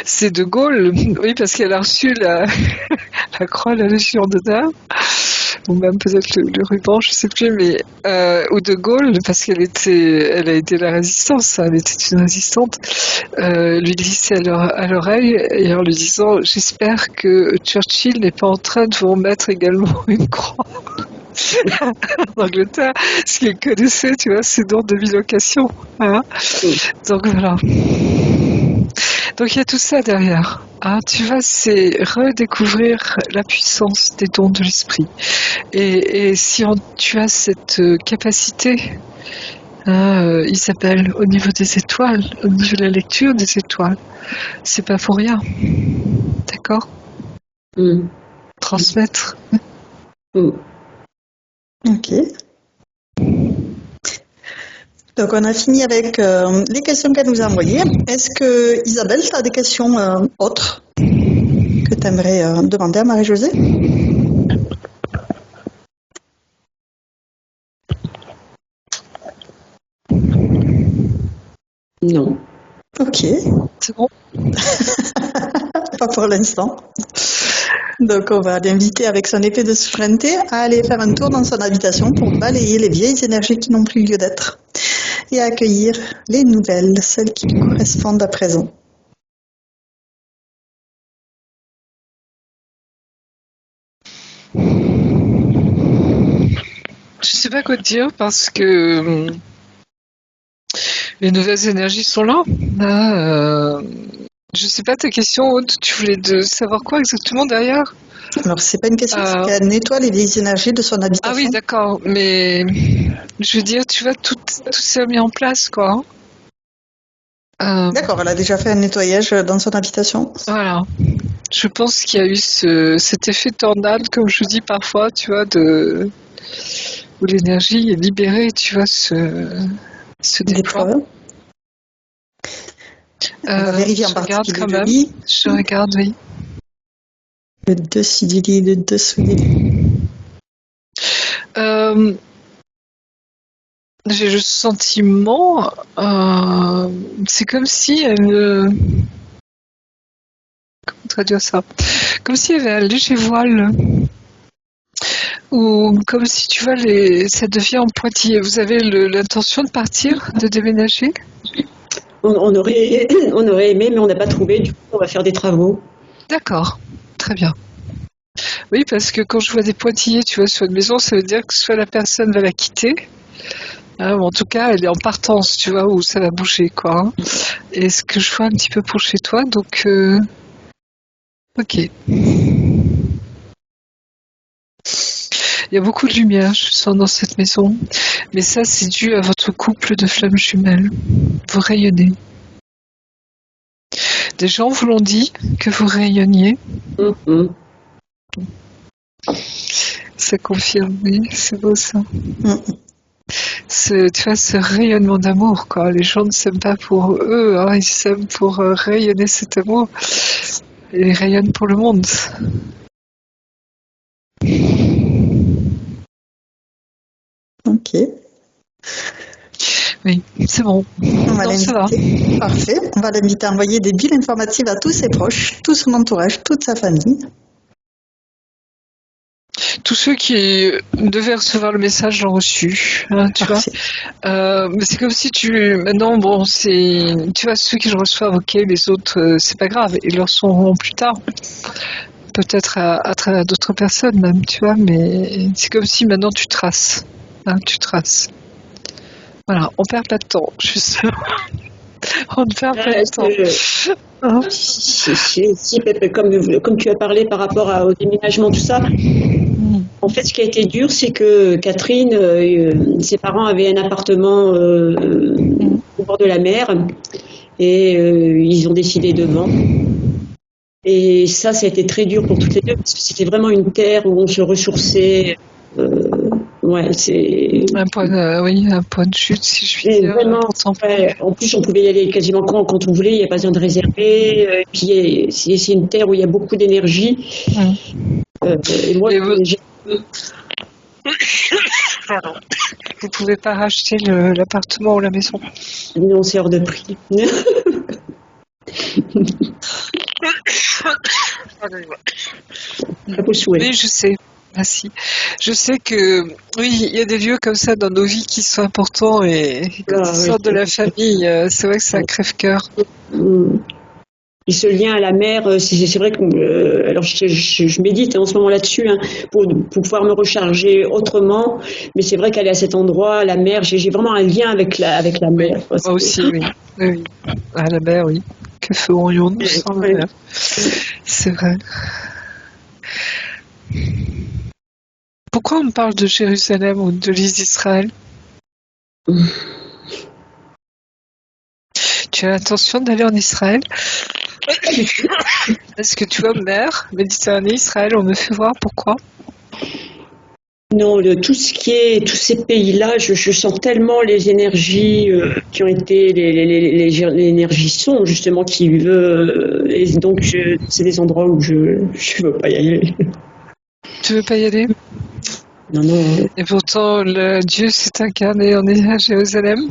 C'est De Gaulle, oui, parce qu'elle a reçu la croix de la Légion d'honneur, ou même peut-être le ruban, je ne sais plus, mais ou De Gaulle, parce elle a été la résistance, elle était une résistante, lui glissait à l'oreille et en lui disant « J'espère que Churchill n'est pas en train de vous remettre également une croix ». En Angleterre, ce qu'il connaissait, tu vois, c'est dons de bilocation. Hein. Donc voilà. Donc il y a tout ça derrière. Hein, tu vois, c'est redécouvrir la puissance des dons de l'esprit. Et si tu as cette capacité, Isabelle, au niveau des étoiles, au niveau de la lecture des étoiles, c'est pas pour rien. D'accord ? Transmettre. Ok. Donc on a fini avec les questions qu'elle nous a envoyées. Est-ce que Isabelle, tu as des questions autres que tu aimerais demander à Marie-Josée ? Non. Ok. C'est bon ? Pas pour l'instant. Donc on va l'inviter avec son épée de souveraineté à aller faire un tour dans son habitation pour balayer les vieilles énergies qui n'ont plus lieu d'être et à accueillir les nouvelles, celles qui lui correspondent à présent. Je sais pas quoi te dire parce que les nouvelles énergies sont là. Je sais pas ta question, Aude, tu voulais savoir quoi exactement derrière ? Alors c'est pas une question, c'est qu'elle nettoie les vieilles énergies de son habitation. Ah oui, d'accord, mais je veux dire, tu vois, tout s'est mis en place, quoi. D'accord, elle a déjà fait un nettoyage dans son habitation. Voilà. Je pense qu'il y a eu cet effet tornade, comme je dis parfois, tu vois, où l'énergie est libérée, tu vois, se déploie. On va vérifier en particulier le lit. Je regarde, oui. Le dessus du lit, le dessous du lit. Euh, j'ai le sentiment, c'est comme si elle, comment traduire ça? Comme si elle avait un léger voile, ou comme si tu vois, ça devient en pointillé. Vous avez l'intention de partir, de déménager? On aurait, on aurait aimé, mais on n'a pas trouvé. Du coup, on va faire des travaux. D'accord, très bien. Oui, parce que quand je vois des pointillés, tu vois, sur une maison, ça veut dire que soit la personne va la quitter, hein, ou en tout cas, elle est en partance, tu vois, où ça va bouger, quoi. Hein. Et ce que je vois un petit peu pour chez toi, donc, ok. Il y a beaucoup de lumière, je sens, dans cette maison. Mais ça, c'est dû à votre couple de flammes jumelles. Vous rayonnez. Des gens vous l'ont dit, que vous rayonniez. Mhm. Ça confirme, oui, c'est beau ça. Mm. Tu vois, ce rayonnement d'amour, quoi. Les gens ne s'aiment pas pour eux, hein, ils s'aiment pour rayonner cet amour. Et ils rayonnent pour le monde. Ok. Oui, c'est bon. On va Non, ça va. l'inviter. Parfait. On va l'inviter à envoyer des billes informatives à tous ses proches, tout son entourage, toute sa famille. Tous ceux qui devaient recevoir le message l'ont reçu, hein, tu vois. Parfait. Mais c'est comme si maintenant, bon, tu vois, ceux qui le reçoivent, ok, les autres, c'est pas grave, ils le recevront plus tard. Peut-être à travers d'autres personnes même, tu vois, mais c'est comme si maintenant tu traces, hein, tu traces. Voilà, on perd pas de temps, justement. On ne perd pas de temps. Hein. Si, Pepe, comme tu as parlé par rapport au déménagement, tout ça, en fait, ce qui a été dur, c'est que Catherine, ses parents avaient un appartement au bord de la mer et ils ont décidé de vendre. Et ça a été très dur pour toutes les deux parce que c'était vraiment une terre où on se ressourçait. Ouais, c'est. Oui, un point de chute, si je puis Et dire. vraiment, ouais, en plus, on pouvait y aller quasiment quand on voulait, il n'y a pas besoin de réserver. Et puis, c'est une terre où il y a beaucoup d'énergie. Et moi, Pardon. Vous pouvez pas racheter l'appartement ou la maison. non, c'est hors de prix. Pas pour souhait. Oui, je sais. Merci. Je sais que, oui, il y a des lieux comme ça dans nos vies qui sont importants et quand ils sortent de la famille, c'est vrai que c'est un crève-cœur. Et ce lien à la mer, c'est vrai que alors je médite en ce moment là-dessus pour pouvoir me recharger autrement. Mais c'est vrai qu'aller à cet endroit, la mer, j'ai vraiment un lien avec la mer. Oui, moi aussi, oui. Oui. À la mer, oui. Que ferions-nous sans la mer? C'est vrai. Pourquoi on parle de Jérusalem ou de l'île d'Israël? Tu as l'intention d'aller en Israël? Est-ce que tu vois mer, Méditerranée, Israël, on me fait voir pourquoi? Non, tous ces pays-là, je sens tellement les énergies qui ont été les énergies sont justement qui veut et donc c'est des endroits où je veux pas y aller. Tu veux pas y aller? Non, non. Et pourtant, Dieu s'est incarné à Jérusalem.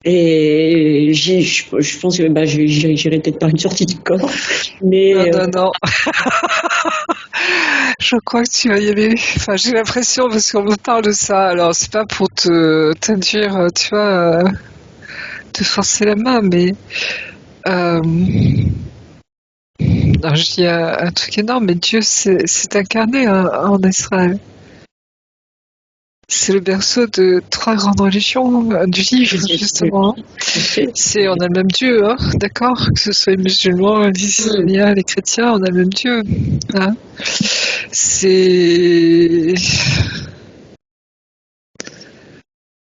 Et je pense que j'irai peut-être par une sortie de corps. Mais Non. Je crois que tu vas y aller. Enfin, j'ai l'impression parce qu'on me parle de ça. Alors, c'est pas pour t'induire, tu vois, te forcer la main, mais alors, je dis un truc énorme, mais Dieu s'est incarné en Israël. C'est le berceau de 3 grandes religions du livre, justement. On a le même Dieu, hein, d'accord? Que ce soit les musulmans, les islamiens, les chrétiens, on a le même Dieu. Hein. C'est...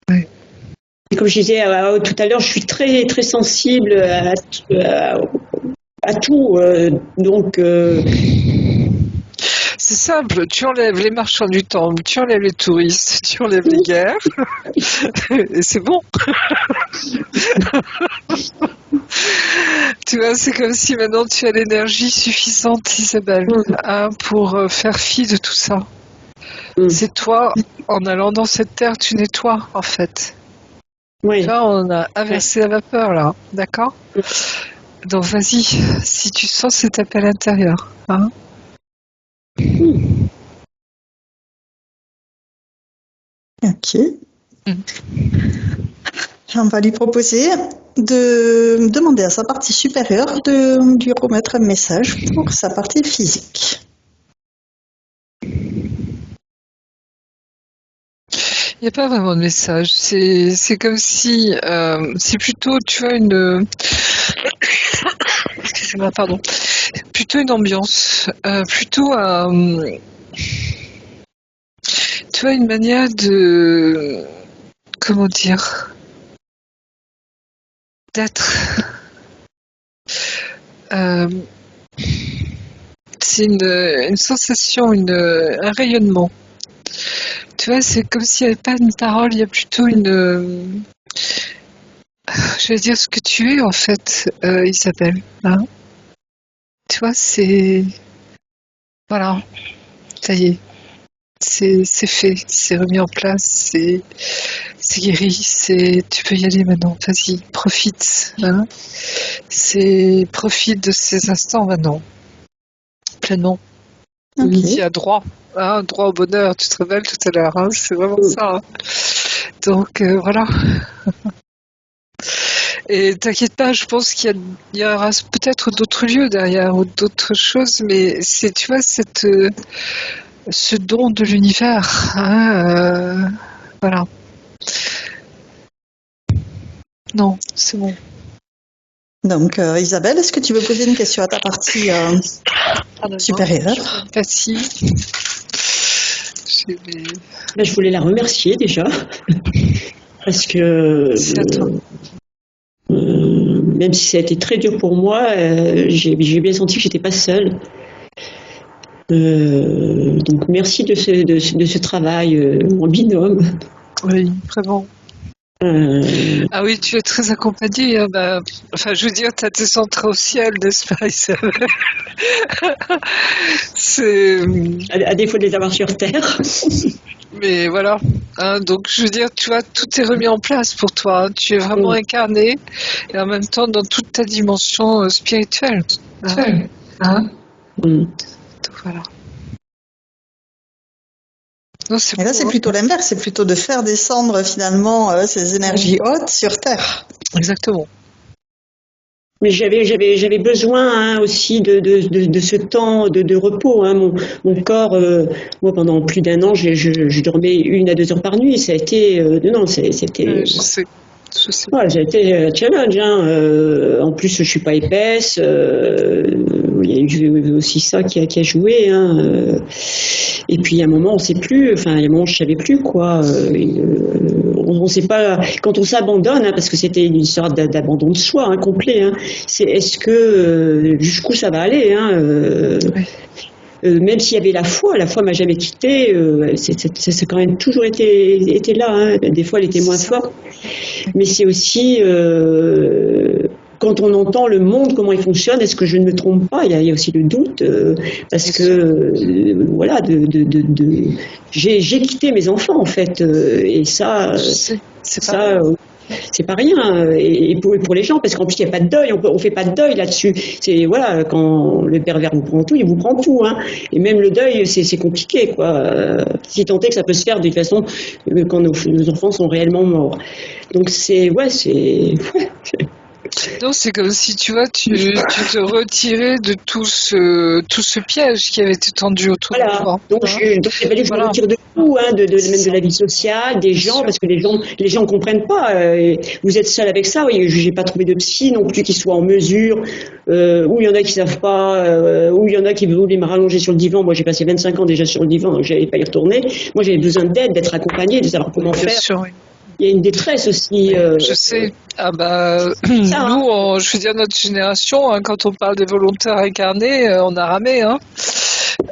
Ouais. Et comme je disais tout à l'heure, je suis très, très sensible à tout. Donc... C'est simple, tu enlèves les marchands du temple, tu enlèves les touristes, tu enlèves les guerres, et c'est bon. Tu vois, c'est comme si maintenant tu as l'énergie suffisante, Isabelle, pour faire fi de tout ça. C'est toi, en allant dans cette terre, tu nettoies, en fait. Oui. Là, on a inversé la vapeur, là. D'accord? Donc, vas-y, si tu sens cet appel intérieur. Hein? Ok. On va lui proposer de demander à sa partie supérieure de lui remettre un message pour sa partie physique. Il n'y a pas vraiment de message. C'est comme si... c'est plutôt, tu vois, une... Excusez-moi, pardon. Plutôt une ambiance. Plutôt tu vois, une manière de... Comment dire? D'être... c'est une sensation, un rayonnement. Tu vois, c'est comme s'il n'y avait pas une parole, il y a plutôt une... je vais dire ce que tu es, en fait, Isabelle. Hein? Tu vois, c'est... Voilà, ça y est. C'est fait, c'est remis en place, c'est guéri, tu peux y aller maintenant, vas-y, profite. Hein? Profite de ces instants maintenant, pleinement. Ok. Tu as droit, hein, droit au bonheur, tu te rappelles tout à l'heure, hein, c'est vraiment ça. Hein. Donc voilà. Et t'inquiète pas, je pense qu'il y aura peut-être d'autres lieux derrière ou d'autres choses, mais tu vois, ce don de l'univers. Hein, voilà. Non, c'est bon. Donc, Isabelle, est-ce que tu veux poser une question à ta partie supérieure? Facile. Je voulais la remercier déjà, parce que c'est à toi. Même si ça a été très dur pour moi, j'ai bien senti que j'étais pas seule. Donc merci de ce travail en binôme. Oui, vraiment. Ah oui, tu es très accompagnée. Hein, enfin, je veux dire, tu as tes centres au ciel, n'est-ce pas, Isabelle? C'est... À défaut de les avoir sur Terre. Mais voilà. Hein, donc, je veux dire, tu vois, tout est remis en place pour toi. Hein. Tu es vraiment incarné et en même temps dans toute ta dimension spirituelle. Hein? Donc, voilà. Non, et là, c'est plutôt l'inverse, c'est plutôt de faire descendre finalement ces énergies hautes sur Terre. Exactement. Mais j'avais besoin aussi de ce temps de repos. Hein. Mon corps, moi pendant plus d'1 an, je dormais 1 à 2 heures par nuit. Ça a été, non, c'était. Je sais. Ouais, ça a été challenge. Hein. En plus, je suis pas épaisse. Il y a eu aussi ça qui a joué. Hein. Et puis, il y a un moment, on sait plus. Enfin, il y a un moment, je savais plus quoi. On sait pas quand on s'abandonne, hein, parce que c'était une sorte d'abandon de soi, hein, complet. Hein. Est-ce que jusqu'où ça va aller, hein, même s'il y avait la foi m'a jamais quitté. C'est quand même toujours été là. Hein. Des fois, elle était moins forte, mais c'est aussi quand on entend le monde, comment il fonctionne, est-ce que je ne me trompe pas? Il y a aussi le doute, parce que voilà, j'ai quitté mes enfants en fait, et ça, c'est pas rien, et pour les gens, parce qu'en plus il n'y a pas de deuil, on fait pas de deuil là-dessus. C'est voilà, quand le pervers vous prend tout, il vous prend tout, hein. Et même le deuil, c'est compliqué, quoi. Si tant est que ça peut se faire de toute façon quand nos enfants sont réellement morts. Donc non, c'est comme si tu vois, tu te retirais de tout ce piège qui avait été tendu autour de toi. Donc il fallait que je me retire de tout, hein, même de la vie sociale, des gens, parce que les gens comprennent pas. Vous êtes seul avec ça. Oui, j'ai pas trouvé de psy non plus qui soit en mesure. Ou il y en a qui savent pas, ou il y en a qui voulaient me rallonger sur le divan. Moi, j'ai passé 25 ans déjà sur le divan, donc j'allais pas y retourner. Moi, j'avais besoin d'aide, d'être accompagnée, de savoir comment faire. Sûr, oui. Il y a une détresse aussi. Je sais. Nous, je veux dire, notre génération, hein, quand on parle des volontaires incarnés, on a ramé. Hein.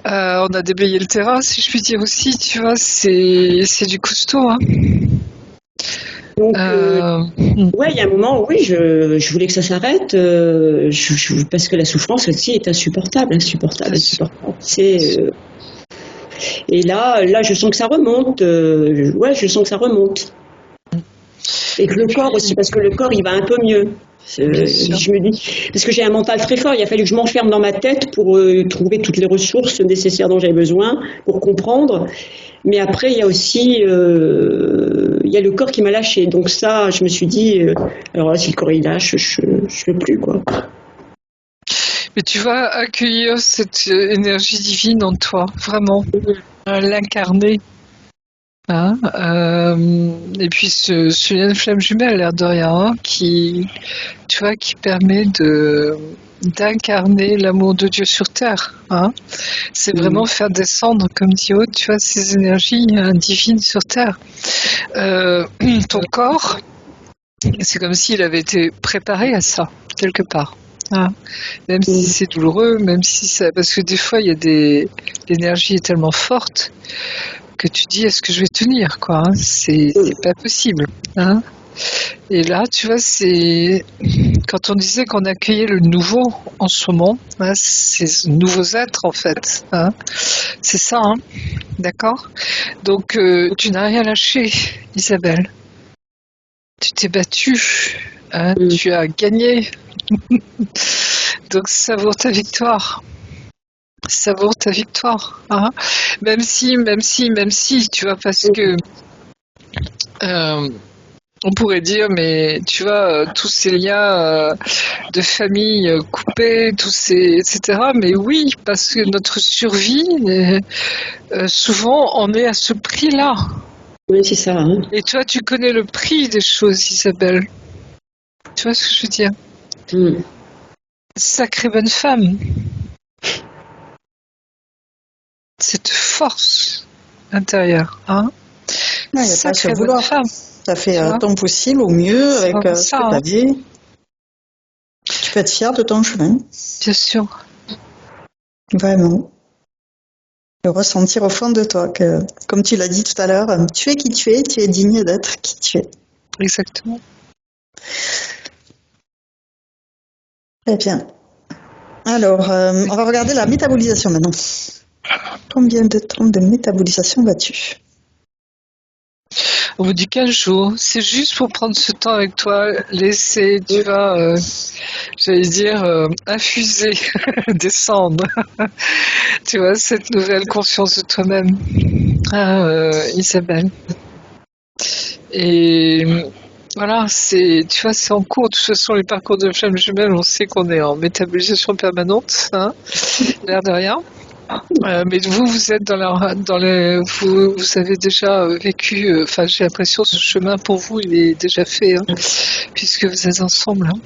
On a déblayé le terrain, si je puis dire aussi. Tu vois, c'est du costaud. Hein. Donc, il y a un moment, oui, je voulais que ça s'arrête, parce que la souffrance aussi est insupportable. C'est Et là, je sens que ça remonte. Ouais, je sens que ça remonte. Et que le corps aussi, parce que le corps, il va un peu mieux. Je me dis, parce que j'ai un mental très fort, il a fallu que je m'enferme dans ma tête pour trouver toutes les ressources nécessaires dont j'avais besoin, pour comprendre. Mais après, il y a aussi il y a le corps qui m'a lâché. Donc ça, je me suis dit, alors là, si le corps il lâche, je veux plus, quoi. Mais tu vas accueillir cette énergie divine en toi, vraiment, l'incarner. Hein, et puis ce lien de flamme jumelle, l'air de rien, hein, qui permet d'incarner l'amour de Dieu sur terre. Hein. C'est vraiment faire descendre, comme dit Aude, tu vois, ces énergies divines sur terre. Ton corps, c'est comme s'il avait été préparé à ça, quelque part. Hein. Même si c'est douloureux, même si ça, parce que des fois, l'énergie est tellement forte que tu dis, est-ce que je vais tenir, quoi, hein, c'est pas possible. Hein. Et là, tu vois, c'est quand on disait qu'on accueillait le nouveau en ce moment, hein, ces nouveaux êtres, en fait. Hein, c'est ça, hein, d'accord? Donc, tu n'as rien lâché, Isabelle. Tu t'es battue, hein, tu as gagné. Donc, savoure ta victoire. Savoure ta victoire. Hein. Même si, tu vois, parce que on pourrait dire, mais tu vois, tous ces liens de famille coupés, etc. Mais oui, parce que notre survie, souvent, on est à ce prix-là. Oui, c'est ça. Hein. Et toi, tu connais le prix des choses, Isabelle. Tu vois ce que je veux dire? Sacrée bonne femme. Cette force intérieure, hein. Il n'y a pas à se vouloir. Femme. Ça fait ton possible au mieux avec ce que tu as vu. Tu peux être fier de ton chemin. Bien sûr. Vraiment. Le ressentir au fond de toi que, comme tu l'as dit tout à l'heure, tu es qui tu es digne d'être qui tu es. Exactement. Très bien. Alors, on va regarder la métabolisation maintenant. Combien de temps de métabolisation vas-tu? Au bout du 15 jours, c'est juste pour prendre ce temps avec toi, laisser, tu vas, j'allais dire, infuser, descendre, tu vois, cette nouvelle conscience de toi-même, Isabelle. Et voilà, tu vois, c'est en cours. De toute façon, les parcours de flamme jumelle, on sait qu'on est en métabolisation permanente, hein, l'air de rien. Mais vous êtes vous avez déjà vécu, enfin j'ai l'impression que ce chemin pour vous il est déjà fait, hein, puisque vous êtes ensemble, hein,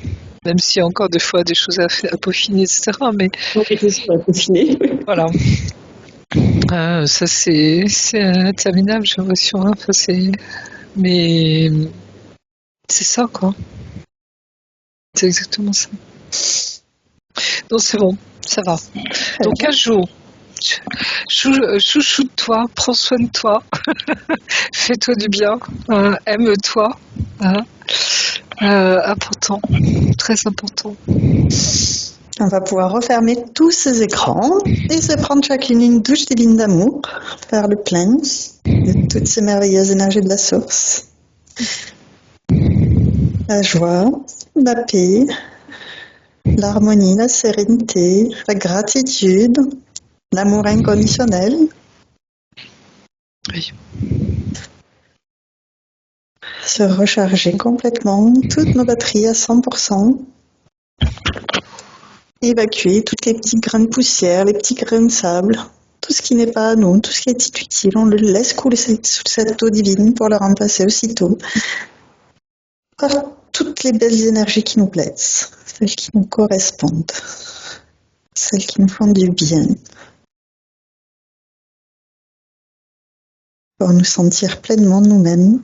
même s'il y a encore des fois des choses à peaufiner, etc. Mais à peaufiner. Voilà. Ça c'est interminable, j'ai l'impression. Hein, mais c'est ça quoi. C'est exactement ça. Donc c'est bon, ça va. Donc 15 jours. Chouchoute-toi, prends soin de toi, fais-toi du bien, aime-toi, important, très important. On va pouvoir refermer tous ces écrans et se prendre chacune une douche divine d'amour, faire le plein de toutes ces merveilleuses énergies de la source. La joie, la paix, l'harmonie, la sérénité, la gratitude, l'amour inconditionnel. Oui. Se recharger complètement, toutes nos batteries à 100%. Évacuer toutes les petites grains de poussière, les petits grains de sable, tout ce qui n'est pas à nous, tout ce qui est inutile, on le laisse couler sous cette eau divine pour le remplacer aussitôt par toutes les belles énergies qui nous plaisent, celles qui nous correspondent, celles qui nous font du bien, pour nous sentir pleinement nous-mêmes.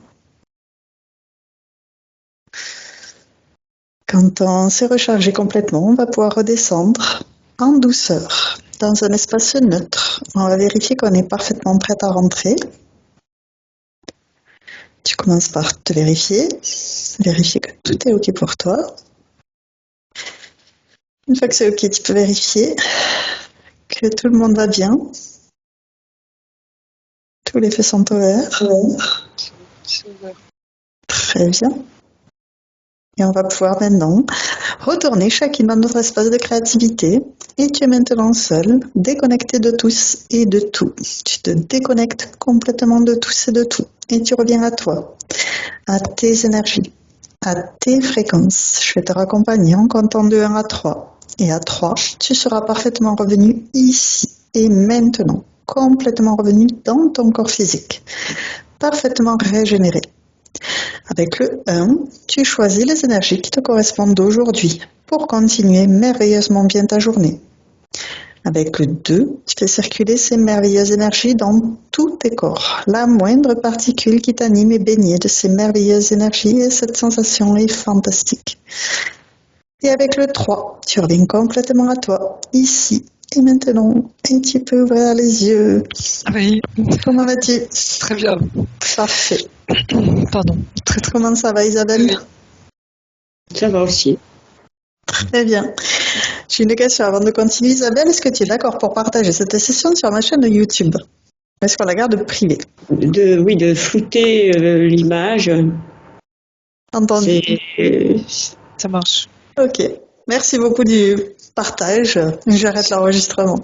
Quand on s'est rechargé complètement, on va pouvoir redescendre en douceur, dans un espace neutre. On va vérifier qu'on est parfaitement prête à rentrer. Tu commences par te vérifier que tout est OK pour toi. Une fois que c'est OK, tu peux vérifier que tout le monde va bien. Tous les feux sont ouverts. Très bien. Et on va pouvoir maintenant retourner chacune dans notre espace de créativité. Et tu es maintenant seul, déconnecté de tous et de tout. Tu te déconnectes complètement de tous et de tout. Et tu reviens à toi, à tes énergies, à tes fréquences. Je vais te raccompagner en comptant de 1 à 3. Et à 3, tu seras parfaitement revenu ici et maintenant, complètement revenu dans ton corps physique, parfaitement régénéré. Avec le 1, tu choisis les énergies qui te correspondent aujourd'hui pour continuer merveilleusement bien ta journée. Avec le 2, tu fais circuler ces merveilleuses énergies dans tous tes corps. La moindre particule qui t'anime est baignée de ces merveilleuses énergies et cette sensation est fantastique. Et avec le 3, tu reviens complètement à toi, ici et maintenant. Et tu peux ouvrir les yeux. Oui, Comment vas-tu? très bien. Parfait. Pardon. Très très Comment ça va, Isabelle? Ça va aussi. Très bien. J'ai une question avant de continuer. Isabelle, est-ce que tu es d'accord pour partager cette session sur ma chaîne de YouTube? Est-ce qu'on la garde privée? Oui, de flouter l'image. Entendu. Ça marche. Ok. Merci beaucoup du partage. J'arrête l'enregistrement.